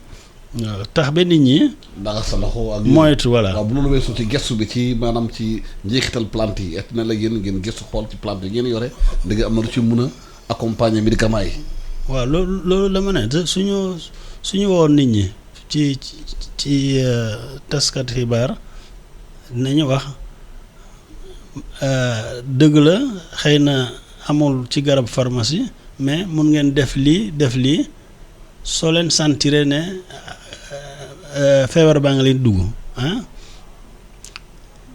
tax ba nit ñi. ndax sa loxo ak. moytu voilà. waaw bu loolu weesoo ci gestu bi ci maanaam ci njeexital plante yi et na la yéen ngeen gestu xool ci plante yi ngeen yore dëgg am na lu ci mën a accompagner médicaments yi. waaw loolu dama ne te suñu woon nit ñi ci taskat xibaar dinañu wax dëgg la xëy na amul ci garab pharmacie. mais mun ngeen def lii soo leen sentiré ne feebar baa nga leen dugg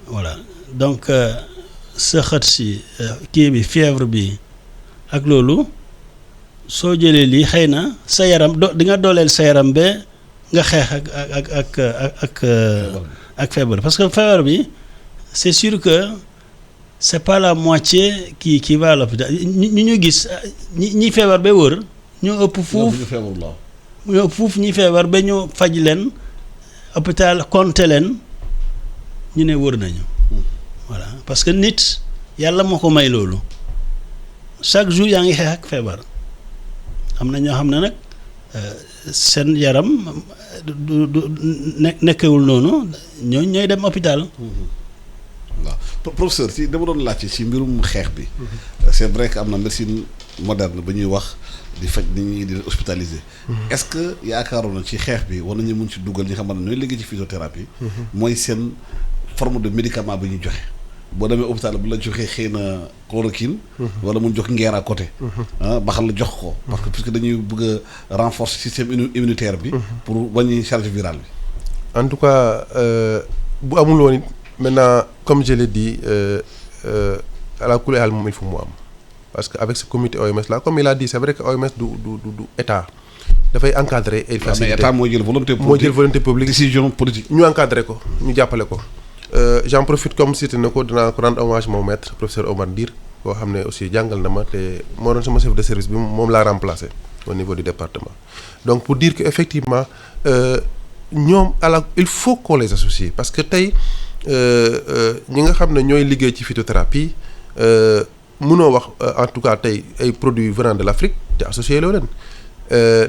voilà donc sëxët si kii bi fièvre bi ak loolu soo jëlee lii xëy na sa yaram di nga dooleel sa yaram ba nga xeex ak feebar parce que feebar bi c'est sûr que c'est pas la moitié qui va à l'hôpital ñu gis ñi feebar ba wër ñoo ëpp fuuf ñi feebar ba ñu faj leen hôpital compter leen ñu ne wër nañu voilà parce que nit yàlla moo ko may loolu chaque jour yaa ngi xeex ak feebar am na ñoo xam ne nag seen yaram du nekkewul noonu ñooy dem hôpital. waaw professeur ci dama doon laajte ci mbirum xeex bi c'est vrai que am na médecine moderne ba ñuy wax di faj nit ñi di hospitaliser est-ce que yaakaaroon na ci xeex bi war nañu mun ci dugal ñi nga xamante ne ñooy liggéey ci phytothérapie mooy seen forme de médicament bi ñuy joxe boo demee hôpital bu la joxee xëy na chloroquine wala mun jox ngeer à côté baxal la jox ko parce que puisque dañuy bëgg a renforcer système immunitaire bi pour wàññi charge virale bi en tout cas bu amul woon it maintenant comme je l'ai dit à la kulli haal moom il faut mu am parce que avec ce comité OMS là comme il a dit c'est vrai que OMS du état dafay encadrer et faciliter. mais état mooy jël volonté publique décision politique. ñu encadrer ko ñu jàppale ko j'en profite comme cité na ko dinaa ko rendre hommage mon maître professeur Omar Ndir koo xam ne aussi jàngal na ma te moo doon sama chef de service bi moom laa remplacé au niveau du département donc pour dire que effectivement ñoom il faut qu'on les associe parce que tey ñi nga xam ne ñooy liggéey ci phytothérapie mënoo wax en tout cas tey ay produits venant de l'Afrique te associé loo leen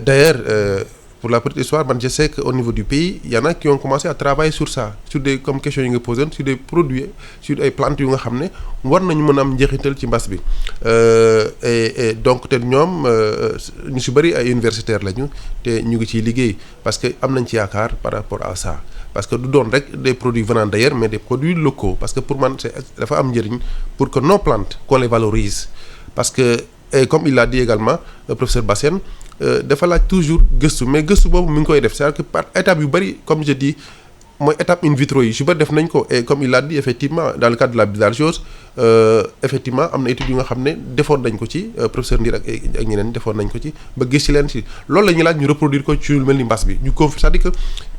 d'ailleurs pour la petite histoire man je sais que au niveau du pays il y en a qui ont commencé à travailler sur ça sur des comme questions yi nga posé sur des produits sur ay plantes yu nga xam ne war nañu mën a am njeexital ci mbas bi et donc te ñoom ñu si bëri ay universitaires lañu te ñu ngi ciy liggéey parce que am nañ ci yaakaar par rapport à ça parce que du doon rek des produits venant d'ailleurs mais des produits locaux parce que pour man c'est dafa am njëriñ pour que nos plantes qu'on les valorise parce que et comme il l'a dit également le professeur Bassène dafa laaj toujours gëstu mais gëstu boobu mi ngi koy def c'est-à-dire que par étape yu bëri comme je dis mooy étape in vitro yi su ba def nañ ko et comme il l'a dit effectivement dans le cadre de la bilharziose effectivement am na études yu nga xam ne defoon nañ ko ci professeur Ndir ak ñeneen defoon nañ ko ci ba gis ci leen ci loolu la ñuy laaj ñu reproduire ko ci lu mel ni mbas bi ñu conf c'est-à-dire que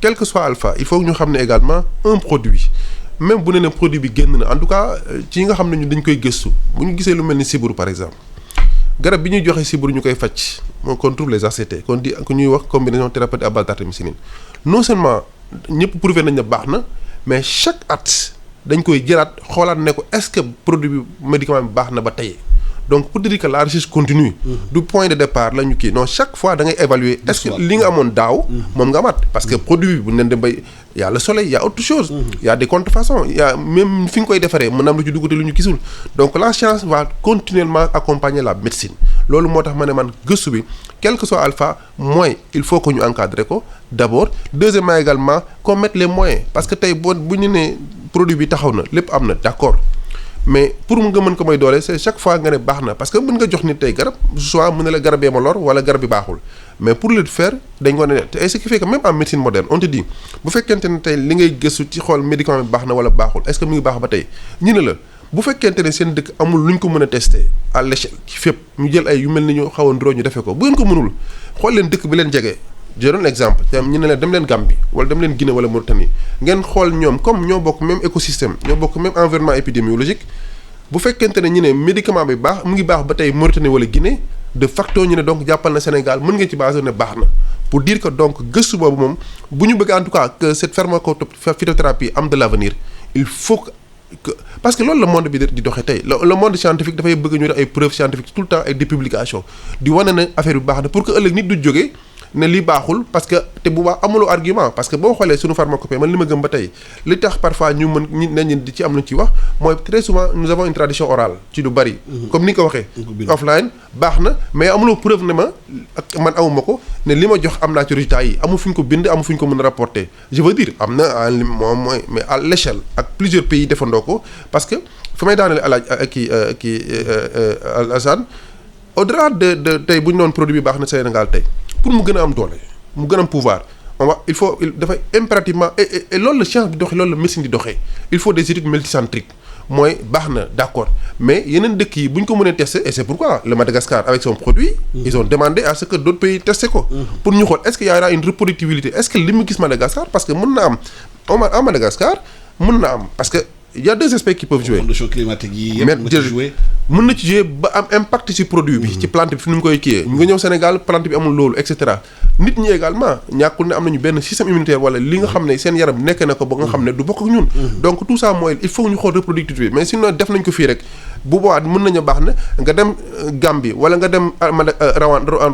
quel que soit alpha il faut que ñu xam ne également un produit même bu ne produit bi génn na en tout cas ci yi nga xam ne ñu dañ koy gëstu bu ñu gisee lu mel ni sibiru par exemple garab bi ñuy joxe sibiru ñu koy faj on trouve les ACT qu'on dit que ñuy wax combinaison thérapeutique à base d'artémisinine non seulement ñëpp prouvé nañ ne baax na mais chaque at dañ koy jëlaat xoolaat ne ko est-ce que produit bi médicament bi baax na ba tey donc pour dire que la recherche continue du point de départ la ñu kii non chaque fois da ngay évaluer est-ce que li nga amoon daaw moom nga amaat parce que produit bi bu ñu leen dem bay y a le soleil y a autre chose y a des contrefaçons y a même fi nga koy defaree mën na am lu ci dugg te lu ñu gisul donc la science va continuellement accompagner la médecine loolu moo tax ma ne man gëstu bi quel que soit alpha mooy il faut que ñu encadrer ko d'abord deuxièmement également qu'on mette les moyens parce que tey boo bu ñu nee produit bi taxaw na lépp am na d'accord mais pour nga mën ko may doole c'est chaque fois nga ne baax na parce que mën nga jox nit tey garab soit mu ne la garab yee ma lor wala garab bi baaxul mais pour le faire dañ ko ne et ce qui fait que même en médecine moderne on te dit bu fekkente ne tey li ngay gëstu ci xool médicament bi baax na wala baaxul est-ce que mi ngi baax ba tey ñu ne la bu fekkente ne seen dëkk amul lu ñu ko mën a tester à l'échelle ci fépp ñu jël ay yu mel ni ñu xaw a ndróo ñu defee ko bu ngeen ko mënul xool leen dëkk bi leen jege je donne exemple te ñu ne leen dem leen Gambie wala dem leen Guinée wala Mauritanie ngeen xool ñoom comme ñoo bokk même écosystème ñoo bokk même environnement épidémiologique bu fekkente ne ñu ne médicament bi baax mu ngi baax ba tey Mauritanie wala Guinée de facto ñu ne donc jàppal na Sénégal mën ngeen ci basé ne baax na pour dire que donc gëstu boobu moom bu ñu bëgg en tout cas que cette phytothérapie am de l'avenir il faut que parce que loolu la monde bi di doxee tey le monde scientifique dafay bëgg ñu def ay preuves scientifiques tout le temps ay des publications di wane ne affaire bi baax na pour que ëllëg nit du jógee ne lii baaxul parce que te bu baax amuloo argument parce que boo xoolee suñu pharmacopée man li ma gëm ba tey li tax parfois ñu mën ñi di ci am lu ci wax mooy très souvent nous avons une tradition orale ci lu bari comme ni nga ko waxee offline baax na mais amuloo preuve ne ma ak man amuma ko ne li ma jox am naa ci résultats yi amul fu ñu ko bind amul fu ñu ko mën a rapporter je veux dire am na moom mooy mais à l'échelle ak plusieurs pays defandoo ko parce que fa may daanale alaaj Alassane au-delà de tey bu ñu doon produit bi baax na Sénégal tey pour mu gën a am doole mu gën a am pouvoir il faut dafay impérativement et loolu la science bi doxee loolu la médecine di doxee il faut des études multicentriques mooy baax na d'accord mais yeneen dëkk yi bu ñu ko mënee tester et c'est pourquoi le Madagascar avec son produit ils ont demandé à ce que d'autres pays testent ko pour ñu xool est-ce qu'il y aura une reproductibilité est-ce que li mu gis Madagascar parce que mën na am en Madagascar mën na am parce que il y a deux aspects qui peuvent jouer. Conditions climatiques yi yëpp mën na ci jouer. mën na ci jouer ba am impact ci produit bi. ci plante bi fi nu mu koy kiiyee. nga ñëw Sénégal plante bi amul loolu et cetera nit ñi également ñàkkul ne am nañu benn système immunitaire wala li nga xam ne seen yaram nekk na ko ba nga xam ne du bokk ak ñun. donc tout ça mooy il faut ñu xool reproductivité mais sinon def nañ ko fii rek bu boobaa mën nañu baax na nga dem Gambie wala nga dem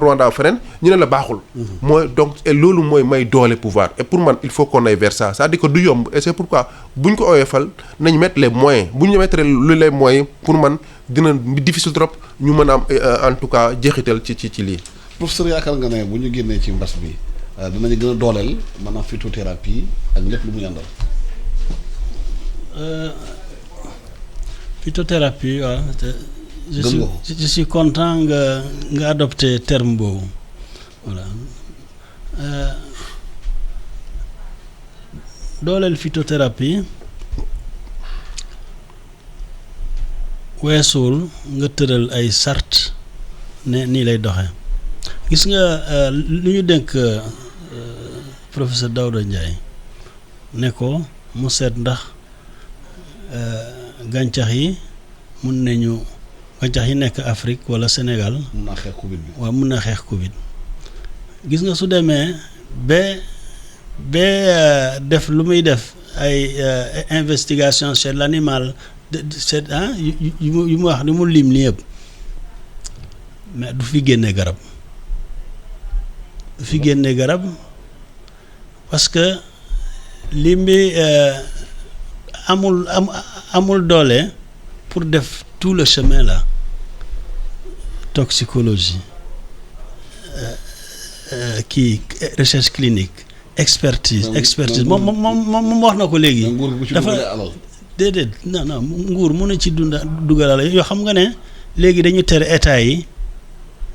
Rwanda feneen ñu ne la baaxul. mooy donc et loolu mooy may doole pouvoir et pour man il faut qu'on aille vers ça c'est-à-dire que du yomb et c'est pourquoi buñ ko oyofal nañ mettre les moyens bu ñu mettre les moyens pour man dina difficile trop ñu mën a am en tout cas jeexital ci lii. professeur yaakaar nga ne bu ñu génnee ci mbas bi dinañu gën a dooleel maanaam phytothérapie ak lépp lu muy àndal. Phytothérapie waaw je suis content nga adopté terme boobu voilà dooleel phytothérapie weesuwul nga tëral ay sart ne nii lay doxee gis nga lu ñu dénk professeur Daouda Ndiaye ne ko mu seet ndax gàncax yi mun nañu gàncax yi nekk Afrique wala Sénégal mun naa xeex Covid bi waaw mun na xeex Covid gis nga su demee ba def lu muy def ay investigation chez l'animal yu mu wax ni mu lim li yëpp mais du fi génne garab parce que lim bi amul doole pour def tout le chemin là toxicologie kii recherche clinique expertise moom wax na ko léegi dafa déedéet non nguur mën na ci dugalal yoo xam nga ne léegi dañu tere état yi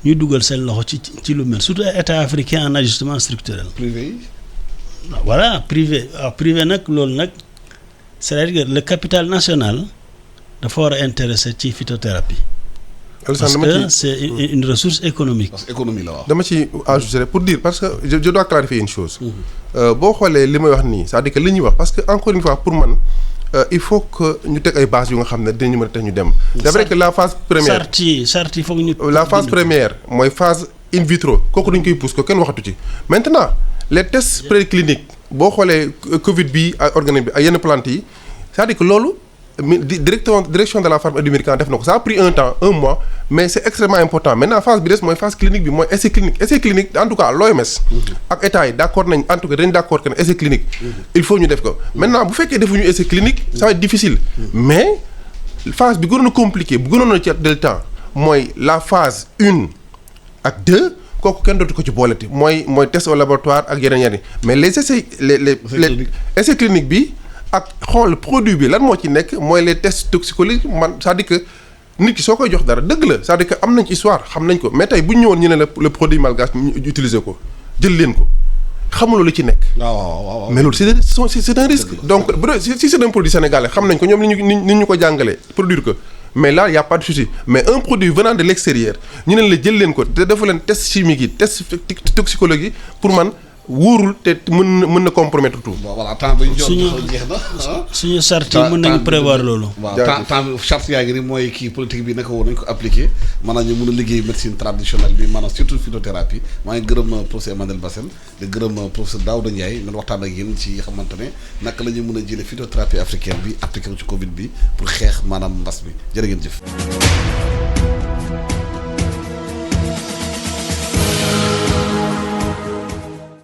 ñuy dugal seen loxo ci lu mel surtout état africain en ajustement structurel. privé yi. voilà privé privé nag loolu nag c'est-à-dire que le capital national dafa war a intéressé ci phytothérapie. Parce que c'est une ressource économique. parce que économie la waaw. dama ci ajouter pour dire parce que je dois clarifier une chose. boo xoolee li may wax nii c'est-à-dire que li ñuy wax parce que encore une fois pour man il faut que ñu teg ay bases yu nga xam ne dinañu mën a tax ñu dem. c'est vrai que la phase première charte yi foog ñu. la phase première mooy phase in vitro kooku dañ koy pousse ko kenn waxatu ci maintenant les tests précliniques boo xoolee Covid bi ak organisme bi ak yenn plantes yi c'est-à-dire que loolu. direction de la pharmacie et du médicament def na ko ça a pris un mois mais c'est extrêmement important maintenant phase bi des mooy phase clinique bi mooy essai clinique en tout cas l'OMS ak état yi d'accord nañ en tout cas dañ d'accord que ne essai clinique il faut ñu def ko maintenant bu fekkee defuñu essai clinique ça va être difficile mais phase bi gënoon a compliqué bu gënoon a ci del temps mooy la phase 1 ak 2 kooku kenn dootu ko ci booleti mooy test au laboratoire ak yeneen mais les essais les essai clinique bi ak xool produit bi lan moo ci nekk mooy les tests toxicologiques man c'est-à-dire que nit ki soo koy jox dara dëgg la c'est-à-dire que am nañ ci histoire xam nañ ko mais tey bu ñu ñëwoon ñu ne la le produit malgache ñu utiliser ko jël leen ko xamuloo lu ci nekk. waaw mais loolu c'est un risque. donc bu dee si c'est un produit sénégalais xam nañ ko ñoom ni ñu ko jàngalee produire ko mais là y a pas de souci mais un produit venant de l'extérieur ñu ne la jël leen ko te defu leen test chimique yi test toxicologie pour man. wóorul te mën na compromettre tout. voilà temps bi ñu jeex na. suñu charte yi mën nañu prévoir loolu. waaw temps charte yaa ngi ni mooy kii politique bi naka war nañu ko appliquer maanaam ñu mën a liggéey médecine traditionnelle bi maanaam surtout phytothérapie maa ngi gërëm professeur Emmanuel Bassène di gërëm professeur Daouda Ndiaye man waxtaan ak yéen ci xamante ne naka la ñu mën a jëlee phytothérapie africaine bi appliqué ko ci Covid bi pour xeex maanaam mbas mi jërë ngeen jëf.